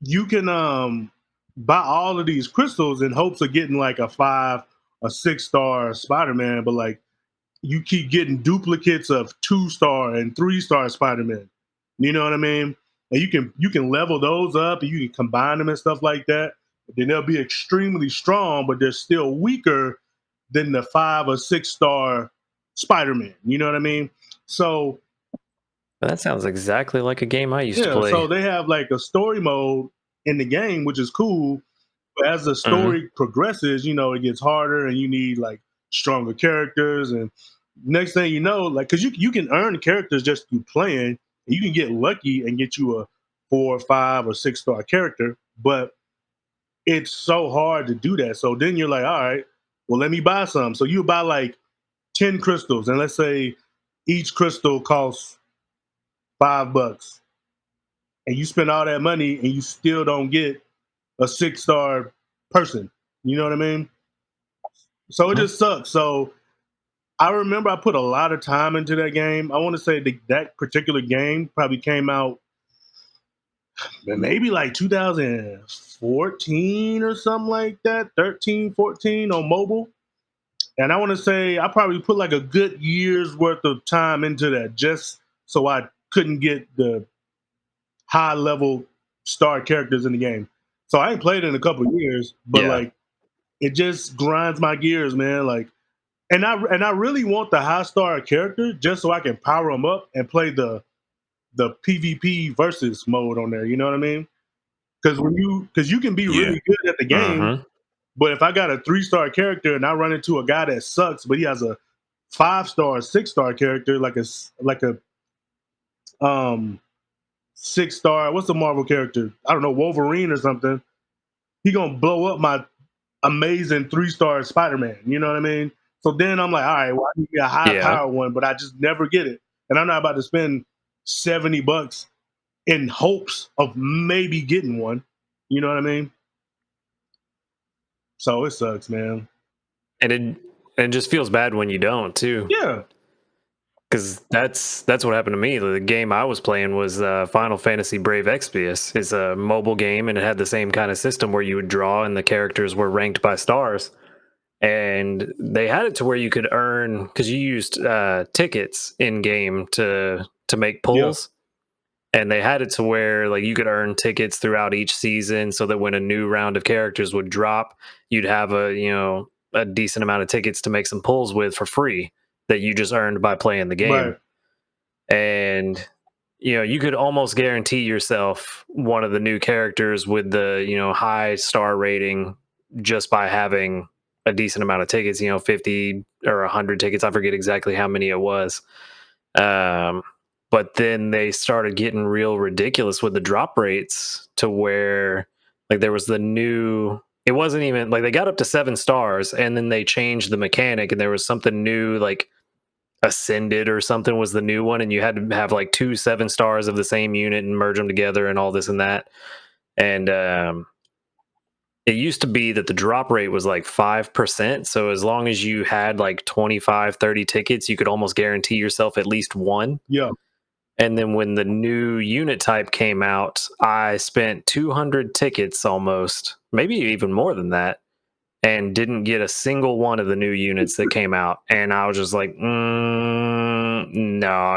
you can buy all of these crystals in hopes of getting like a 6-star Spider-Man, but like you keep getting duplicates of 2-star and 3-star Spider-Man. You know what I mean? And you can level those up and you can combine them and stuff like that. Then they'll be extremely strong, but they're still weaker than the 5 or 6-star Spider-Man. You know what I mean? So That sounds exactly like a game I used to yeah, play. so they have like a story mode in the game, which is cool. But as the Mm-hmm. story progresses, it gets harder and you need like stronger characters. And next thing you know, like, because you can earn characters just through playing, and you can get lucky and get you a 4, 5, or 6-star character. But it's so hard to do that. So then you're like, all right, well, let me buy some. So you buy like 10 crystals, and let's say each crystal costs $5, and you spend all that money and you still don't get a 6-star person. You know what I mean? So it just sucks. So I remember I put a lot of time into that game. I want to say that particular game probably came out maybe like 2014 or something like that, 13, 14 on mobile. And I want to say I probably put like a good year's worth of time into that just so I couldn't get the high level star characters in the game. So I ain't played it in a couple of years, but like it just grinds my gears, man. Like, and I really want the high star character just so I can power them up and play the PvP versus mode on there. You know what I mean? Because you can be really good at the game, but if I got a 3-star character and I run into a guy that sucks, but he has a 5-star, 6-star character, like a 6-star, what's the Marvel character? I don't know, Wolverine or something. He gonna blow up my amazing 3-star Spider-Man. You know what I mean? So then I'm like, all right, well, I need a high power one, but I just never get it. And I'm not about to spend $70 in hopes of maybe getting one. You know what I mean? So it sucks, man. And it just feels bad when you don't too. Yeah. Because that's what happened to me. The game I was playing was Final Fantasy Brave Exvius. It's a mobile game, and it had the same kind of system where you would draw, and the characters were ranked by stars. And they had it to where you could earn, because you used tickets in game to make pulls. And they had it to where like you could earn tickets throughout each season, so that when a new round of characters would drop, you'd have a decent amount of tickets to make some pulls with for free that you just earned by playing the game. Right. And you could almost guarantee yourself one of the new characters with the high star rating just by having a decent amount of tickets, 50 or 100 tickets. I forget exactly how many it was. But then they started getting real ridiculous with the drop rates to where like there was it wasn't even like they got up to 7 stars and then they changed the mechanic and there was something new, like Ascended or something was the new one, and you had to have like 2 7 stars of the same unit and merge them together and all this and that. And it used to be that the drop rate was like 5%. So as long as you had like 25, 30 tickets, you could almost guarantee yourself at least one. Yeah. And then when the new unit type came out, I spent 200 tickets almost, maybe even more than that, and didn't get a single one of the new units that came out. And I was just like, no,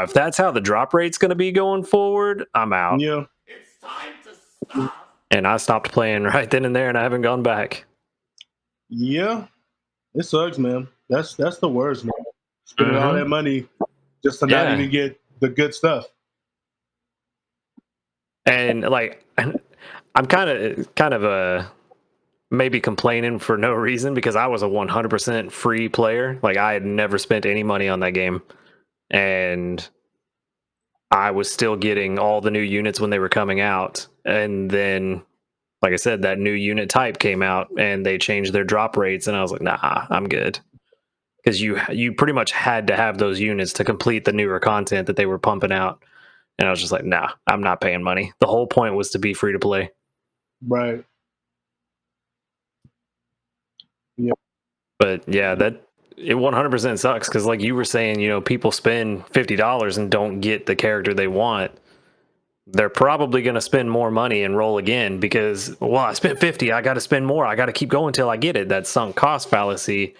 if that's how the drop rate's going to be going forward, I'm out. Yeah. It's time to stop. And I stopped playing right then and there, and I haven't gone back. Yeah. It sucks, man. That's the worst, man. Spending all that money just to not even get the good stuff. And like, I'm kind of maybe complaining for no reason, because I was a 100% free player. Like I had never spent any money on that game, and I was still getting all the new units when they were coming out. And then, like I said, that new unit type came out and they changed their drop rates, and I was like, nah, I'm good. Because you pretty much had to have those units to complete the newer content that they were pumping out. And I was just like, nah, I'm not paying money. The whole point was to be free to play. Right. Yeah. But yeah, it 100% sucks, because like you were saying, people spend $50 and don't get the character they want. They're probably going to spend more money and roll again because, well, I spent 50, I got to spend more. I got to keep going till I get it. That sunk cost fallacy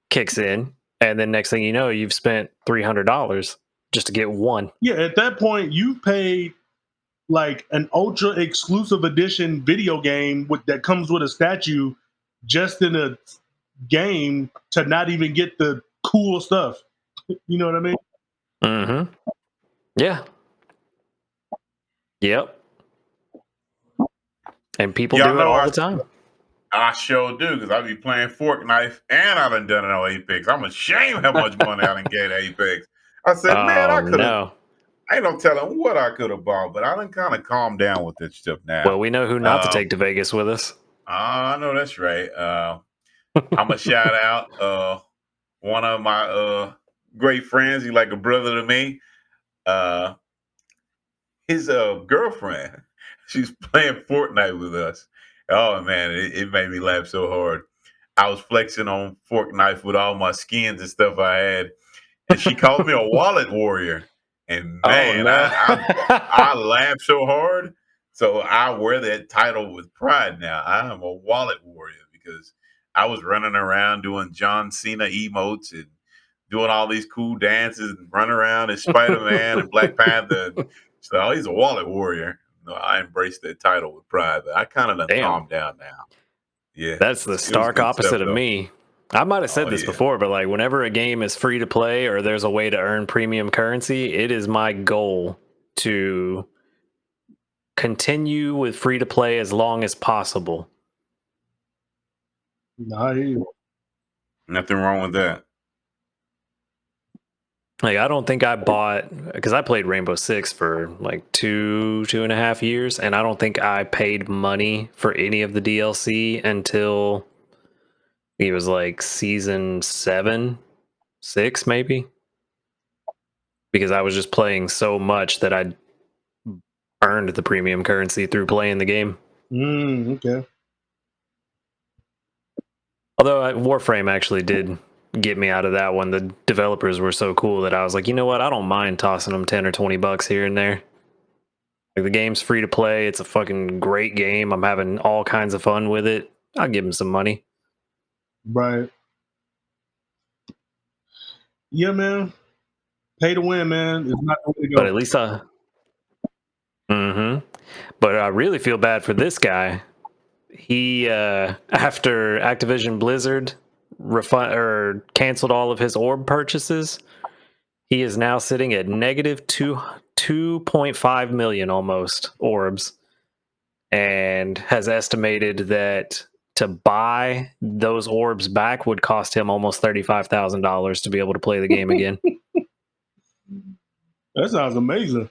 kicks in. And then next thing you know, you've spent $300 just to get one. Yeah, at that point, you've paid like an ultra exclusive edition video game that comes with a statue just in a game to not even get the cool stuff. You know what I mean? Mm-hmm. Yeah. Yep. And people do it all the time. I sure do, because I be playing Fork Knife and I done it on Apex. I'm ashamed how much money I done get at Apex. I said, man, I could have. I ain't no telling what I could have bought, but I done kind of calmed down with this stuff now. Well, we know who not to take to Vegas with us. I know that's right. I'm going to shout out one of my great friends. He's like a brother to me. His girlfriend, she's playing Fortnite with us. Oh, man, it made me laugh so hard. I was flexing on Fork Knife with all my skins and stuff I had, and she called me a wallet warrior. And man, I laughed so hard. So I wear that title with pride now. I am a wallet warrior because I was running around doing John Cena emotes and doing all these cool dances and running around as Spider-Man and Black Panther. So he's a wallet warrior. No, I embraced that title with pride, but I kind of done Damn. calmed down now. Yeah, That's the it was stark good opposite stuff, of though. me. I might have said Oh, this yeah. before, but like whenever a game is free to play or there's a way to earn premium currency, it is my goal to continue with free to play as long as possible. Nah, I hear you. Nothing wrong with that. Like I don't think I bought, because I played Rainbow Six for like 2.5 years, and I don't think I paid money for any of the DLC until it was like season 7, 6 maybe, because I was just playing so much that I earned the premium currency through playing the game. Okay. Although Warframe actually did get me out of that one. The developers were so cool that I was like, you know what? I don't mind tossing them 10 or 20 bucks here and there. Like the game's free to play. It's a fucking great game. I'm having all kinds of fun with it. I'll give them some money. Right. Yeah, man. Pay to win, man. It's not the way to go. But at least But I really feel bad for this guy. He after Activision Blizzard canceled all of his orb purchases, he is now sitting at negative 2.5 million almost orbs, and has estimated that to buy those orbs back would cost him almost $35,000 to be able to play the game again. That sounds amazing.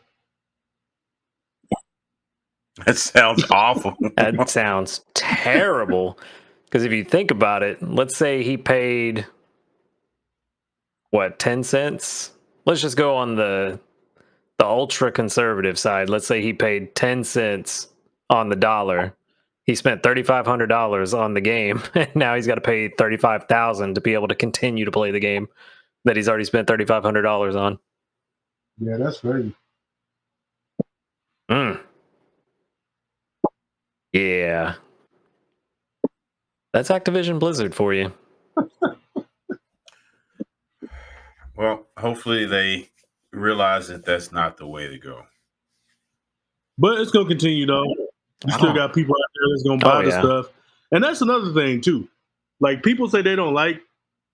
That sounds awful. That sounds terrible. Because if you think about it, let's say he paid, what, 10 cents? Let's just go on the ultra conservative side. Let's say he paid 10 cents on the dollar. He spent $3,500 on the game, and now he's got to pay $35,000 to be able to continue to play the game that he's already spent $3,500 on. Yeah, that's crazy. Yeah. That's Activision Blizzard for you. Well, hopefully they realize that that's not the way to go. But it's gonna continue though. You still got people out there that's gonna buy the stuff. And that's another thing too. Like people say they don't like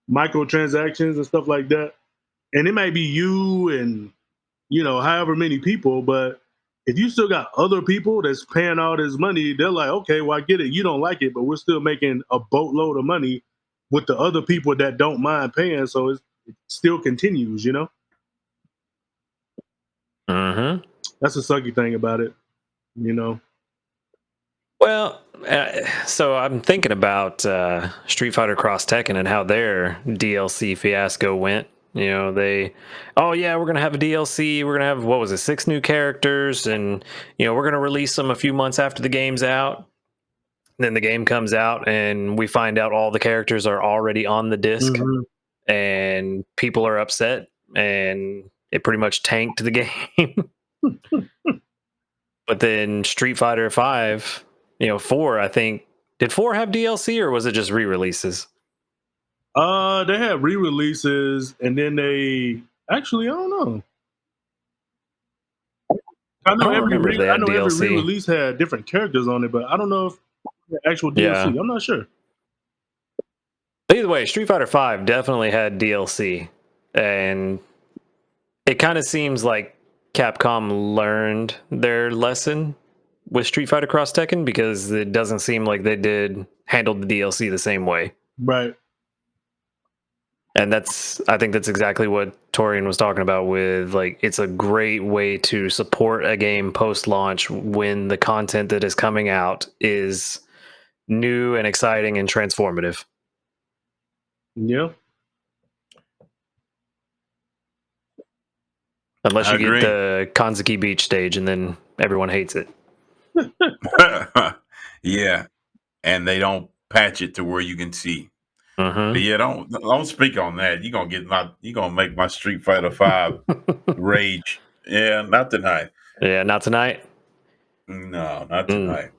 microtransactions and stuff like that. And it might be you and however many people, but if you still got other people that's paying all this money, they're like, okay, well, I get it. You don't like it, but we're still making a boatload of money with the other people that don't mind paying. So it still continues, Mm-hmm. That's the sucky thing about it, Well, so I'm thinking about Street Fighter Cross Tekken and how their DLC fiasco went. We're going to have a DLC. We're going to have, what was it, 6 new characters, and, we're going to release them a few months after the game's out. Then the game comes out, and we find out all the characters are already on the disc, and people are upset, and it pretty much tanked the game. But then Street Fighter 5, 4, I think, did 4 have DLC, or was it just re-releases? They had re-releases, and then they actually, I don't know. I know every re-release had different characters on it, but I don't know if the actual DLC. Yeah. I'm not sure. Either way, Street Fighter 5 definitely had DLC, and it kind of seems like Capcom learned their lesson with Street Fighter Cross Tekken, because it doesn't seem like they handled the DLC the same way. Right. And I think that's exactly what Torian was talking about with, like, it's a great way to support a game post-launch when the content that is coming out is new and exciting and transformative. Yeah. Unless you get the Kanzuki Beach stage, and then everyone hates it. Yeah. And they don't patch it to where you can see. Mm-hmm. But yeah, don't speak on that. You're gonna make my Street Fighter 5 rage. Yeah, not tonight. Yeah, not tonight. No, not tonight.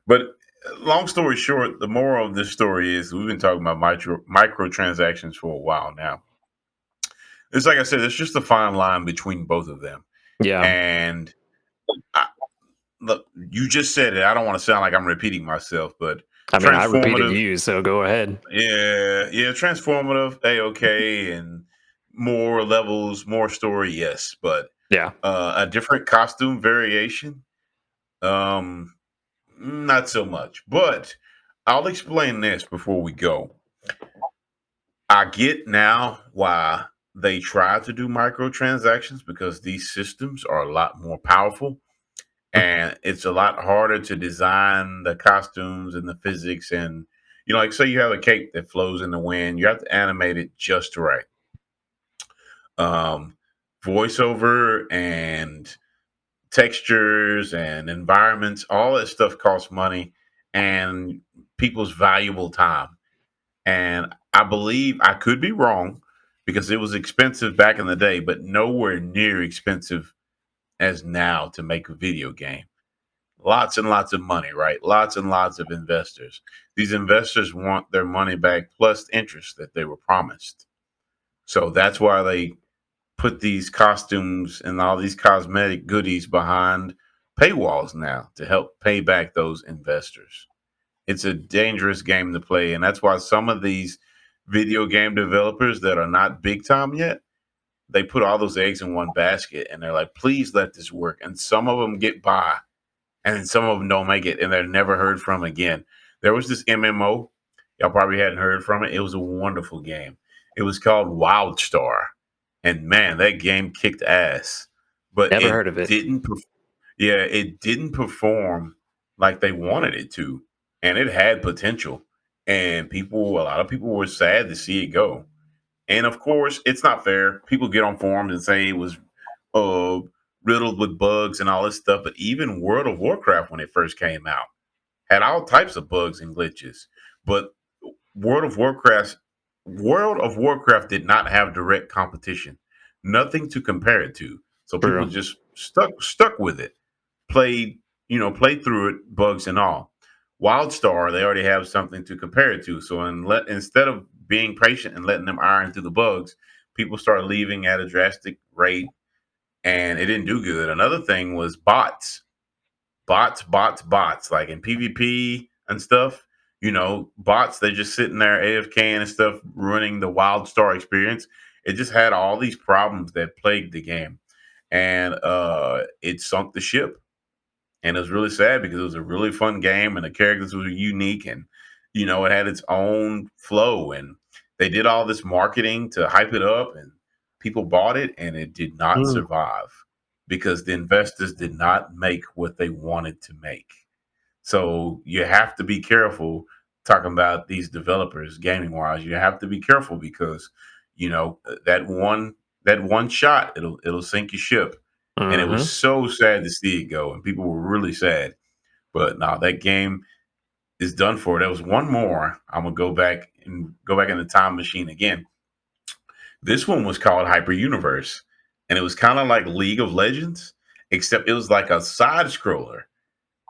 But long story short, the moral of this story is we've been talking about microtransactions for a while now. It's like I said, it's just a fine line between both of them. Yeah. And look, you just said it. I don't want to sound like I'm repeating myself, but I mean, I repeated transformative. you, so go ahead. Yeah, transformative, okay, and more levels, more story, yes, but Yeah. a different costume variation, um, not so much. But I'll explain this before we go. I get now why they try to do microtransactions because these systems are a lot more powerful and it's a lot harder to design the costumes and the physics and like say you have a cape that flows in the wind, you have to animate it just right. um Voiceover and textures and environments, all that stuff costs money and people's valuable time. And I believe, I could be wrong because it was expensive back in the day, but nowhere near expensive as now to make a video game. Lots and lots of money, right? Lots and lots of investors. These investors want their money back plus interest that they were promised. So that's why they put these costumes and all these cosmetic goodies behind paywalls now to help pay back those investors. It's a dangerous game to play. And that's why some of these video game developers that are not big time yet, they put all those eggs in one basket and they're like, please let this work. And some of them get by and some of them don't make it and they're never heard from again. There was this MMO, y'all probably hadn't heard from it. It was a wonderful game. It was called WildStar, and man, that game kicked ass. But Never heard of it. it didn't perform like they wanted it to, and it had potential. And a lot of people were sad to see it go. And of course, it's not fair. People get on forums and say it was uh, riddled with bugs and all this stuff. But even World of Warcraft, when it first came out, had all types of bugs and glitches. But World of Warcraft, World of Warcraft did not have direct competition, nothing to compare it to. So people True. just stuck with it, played through it, bugs and all. WildStar, they already have something to compare it to. So instead of being patient and letting them iron through the bugs, people start leaving at a drastic rate and it didn't do good. Another thing was bots, like in PvP and stuff. Bots, they're just sitting there AFK and stuff, running the WildStar experience. It just had all these problems that plagued the game, and it sunk the ship. And it was really sad because it was a really fun game, and the characters were unique, and it had its own flow, and they did all this marketing to hype it up, and people bought it, and it did not Mm. survive because the investors did not make what they wanted to make. So you have to be careful talking about these developers gaming wise. You have to be careful because that one shot, it'll sink your ship. And it was Mm-hmm. so sad to see it go, and people were really sad. But now that game is done for. There was one more. I'm gonna go back in the time machine again. This one was called Hyper Universe, and it was kind of like League of Legends, except it was like a side scroller.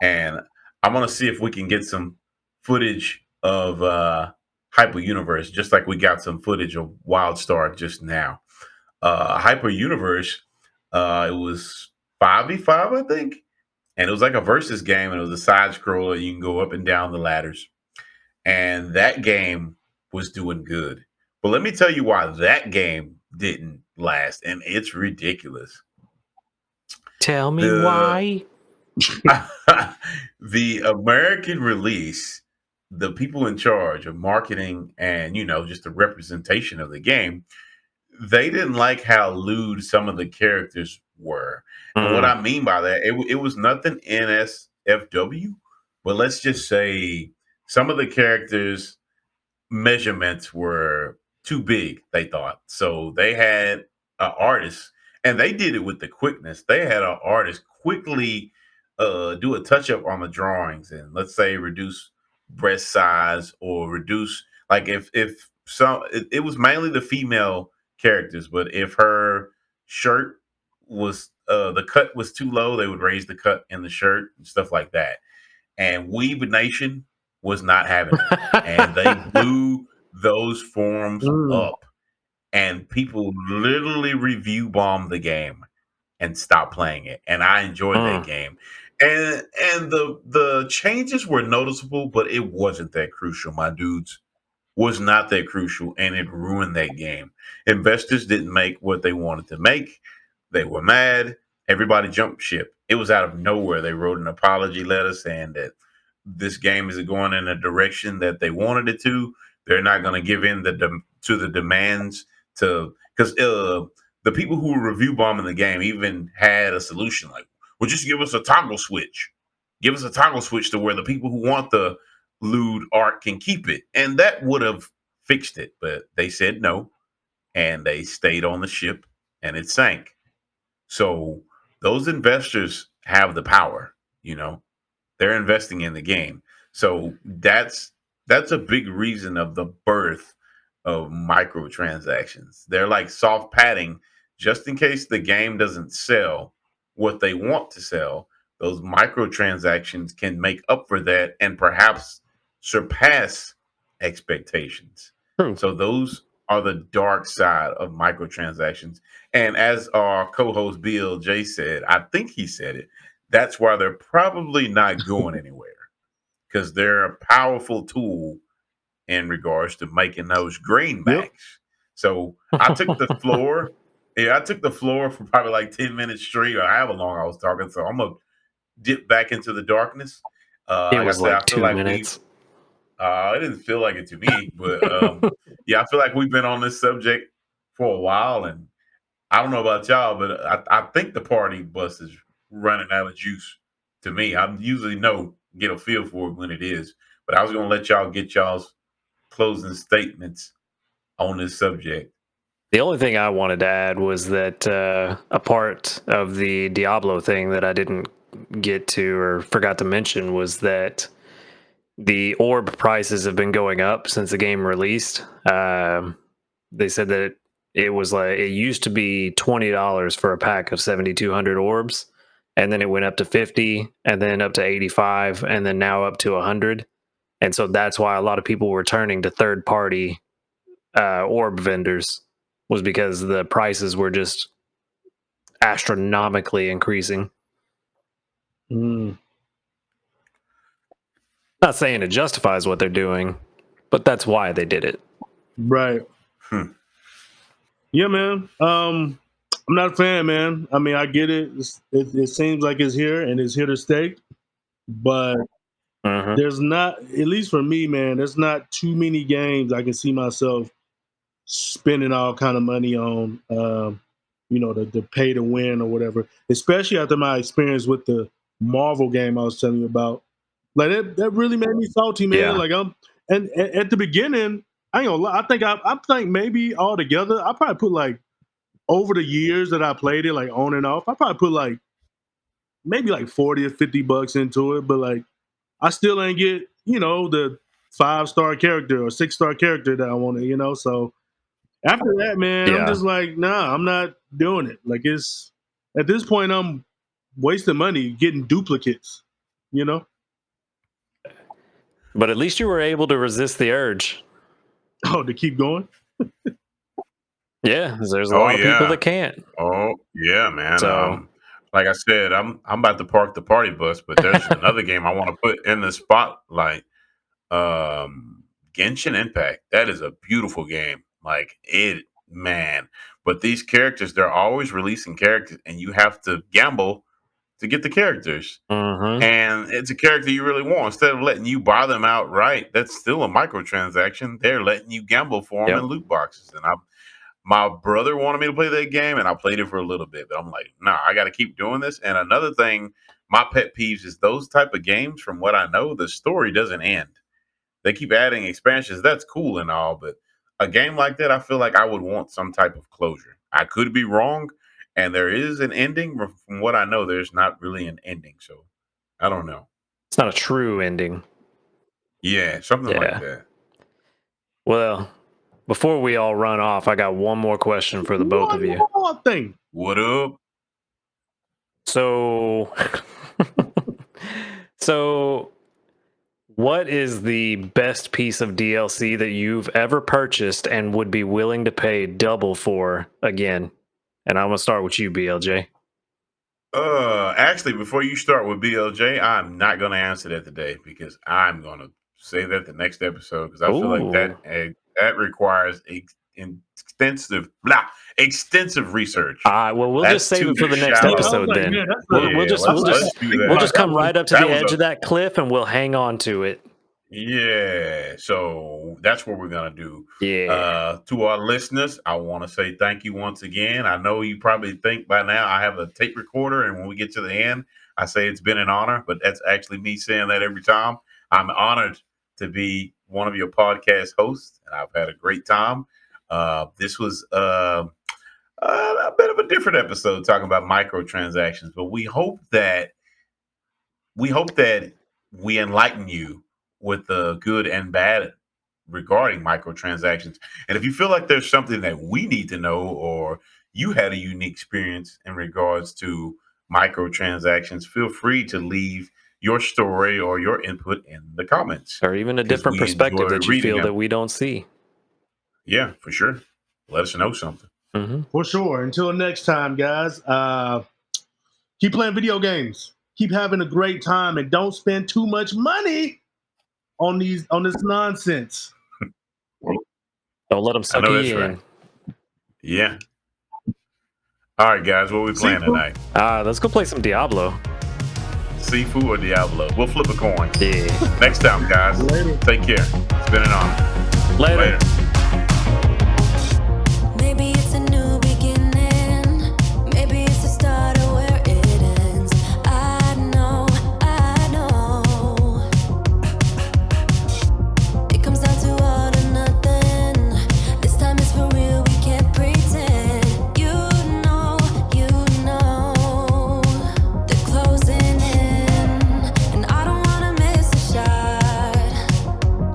And I'm gonna see if we can get some footage of Hyper Universe, just like we got some footage of WildStar just now. Hyper Universe, it was 5v5, I think, and it was like a versus game, and it was a side scroller. You can go up and down the ladders, and that game was doing good. But let me tell you why that game didn't last, and it's ridiculous. Tell me The why. the American release, the people in charge of marketing and just the representation of the game, they didn't like how lewd some of the characters were. And what Mm. I mean by that, it was nothing NSFW, but let's just say some of the characters measurements were too big, they thought. So they had an artist, and they did it with the quickness. They had an artist quickly do a touch up on the drawings and let's say reduce breast size or reduce, like if some it was mainly the female characters, but if her shirt was the cut was too low, they would raise the cut in the shirt and stuff like that. And Weeb Nation was not having it, and they blew those forums Mm. up, and people literally review bombed the game and stopped playing it. And I enjoyed that Mm. game, and the changes were noticeable, but it wasn't that crucial, my dudes. Was not that crucial, and it ruined that game. Investors didn't make what they wanted to make. They were mad. Everybody jumped ship. It was out of nowhere. They wrote an apology letter saying that this game is going in a direction that they wanted it to. They're not going to give in to the demands to because the people who were review bombing the game even had a solution like, well, just give us a toggle switch. Give us a toggle switch to where the people who want the lewd art can keep it. And that would have fixed it. But they said no. And they stayed on the ship and it sank. So those investors have the power, you know. They're investing in the game. So that's a big reason of the birth of microtransactions. They're like soft padding just in case the game doesn't sell what they want to sell. Those microtransactions can make up for that and perhaps surpass expectations. True. So those are the dark side of microtransactions. And as our co-host BLJ said, I think he said it, that's why they're probably not going anywhere because they're a powerful tool in regards to making those greenbacks. Yep. So I took the floor. Yeah, I took the floor for probably like 10 minutes straight, or however long I was talking. So I'm going to dip back into the darkness. It was I like feel 2 like minutes. it didn't feel like it to me, but yeah, I feel like we've been on this subject for a while, and I don't know about y'all, but I think the party bus is running out of juice to me. I usually get a feel for it when it is, but I was going to let y'all get y'all's closing statements on this subject. The only thing I wanted to add was that a part of the Diablo thing that I didn't get to or forgot to mention was that the orb prices have been going up since the game released. They said that it used to be $20 for a pack of 7,200 orbs, and then it went up to 50, and then up to 85, and then now up to 100. And so that's why a lot of people were turning to third-party orb vendors, was because the prices were just astronomically increasing. Mm. Not saying it justifies what they're doing, but that's why they did it. Right. Yeah, man. I'm not a fan, man. I mean, I get it. It seems like it's here and it's here to stay, but there's not, at least for me, man, there's not too many games I can see myself spending all kind of money on. The pay to win or whatever. Especially after my experience with the Marvel game I was telling you about. Like that really made me salty, man. Yeah. Like and at the beginning, I ain't gonna lie. I think maybe altogether, I probably put like over the years that I played it, like on and off, I probably put like maybe like 40 or 50 bucks into it, but like I still ain't get, the 5-star character or 6-star character that I wanted, so after that, man, I'm Yeah. just like, nah, I'm not doing it. Like it's at this point I'm wasting money getting duplicates, But at least you were able to resist the urge. Oh, to keep going? Yeah, 'cause there's a lot of people that can't. Oh yeah, man. So Like I said, I'm about to park the party bus, but there's another game I want to put in the spotlight. Genshin Impact. That is a beautiful game. Like it, man. But these characters, they're always releasing characters, and you have to gamble to get the characters. And it's a character you really want. Instead of letting you buy them outright, that's still a microtransaction. They're letting you gamble for them in loot boxes. And my brother wanted me to play that game, and I played it for a little bit. But I'm like, nah, I got to keep doing this. And another thing, my pet peeves is those type of games. From what I know, the story doesn't end. They keep adding expansions. That's cool and all, but a game like that, I feel like I would want some type of closure. I could be wrong, and there is an ending. But from what I know, there's not really an ending. So I don't know. it's not a true ending. Yeah, something like that. Well, before we all run off, I got one more question for the both of you. One more thing. What up? So, what is the best piece of DLC that you've ever purchased and would be willing to pay double for again? And I'm gonna start with you, BLJ. Actually, before you start with BLJ, I'm not going to answer that today because I'm going to say that the next episode because I feel like that requires extensive research. All right, well, we'll just save it for the next shallow. episode Yeah, then. yeah, that's We'll just come right up to the edge of that cliff and we'll hang on to it. Yeah, so that's what we're gonna do. Yeah. To our listeners, I want to say thank you once again. I know you probably think by now I have a tape recorder, and when we get to the end, I say it's been an honor, but that's actually me saying that every time. I'm honored to be one of your podcast hosts, and I've had a great time. This was a bit of a different episode talking about microtransactions, but we hope that we enlighten you with the good and bad regarding microtransactions. And if you feel like there's something that we need to know, or you had a unique experience in regards to microtransactions, feel free to leave your story or your input in the comments. Or even a different perspective that you feel that we don't see. Yeah, for sure. Let us know something. Mm-hmm. For sure. Until next time, guys, keep playing video games. Keep having a great time, and don't spend too much money on this nonsense. Don't let them suck you in. Right. Yeah. All right, guys, what are we playing tonight? Let's go play some Diablo. Sifu or Diablo? We'll flip a coin. Yeah. Next time, guys. Later. Take care. It's been an honor. Later. Maybe it's a new beginning. Maybe it's the start of where it ends. I know. It comes down to all or nothing. This time it's for real, we can't pretend. You know, they're closing in, and I don't wanna miss a shot.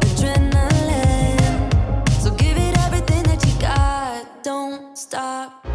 Adrenaline, so give it everything that you got. Don't stop.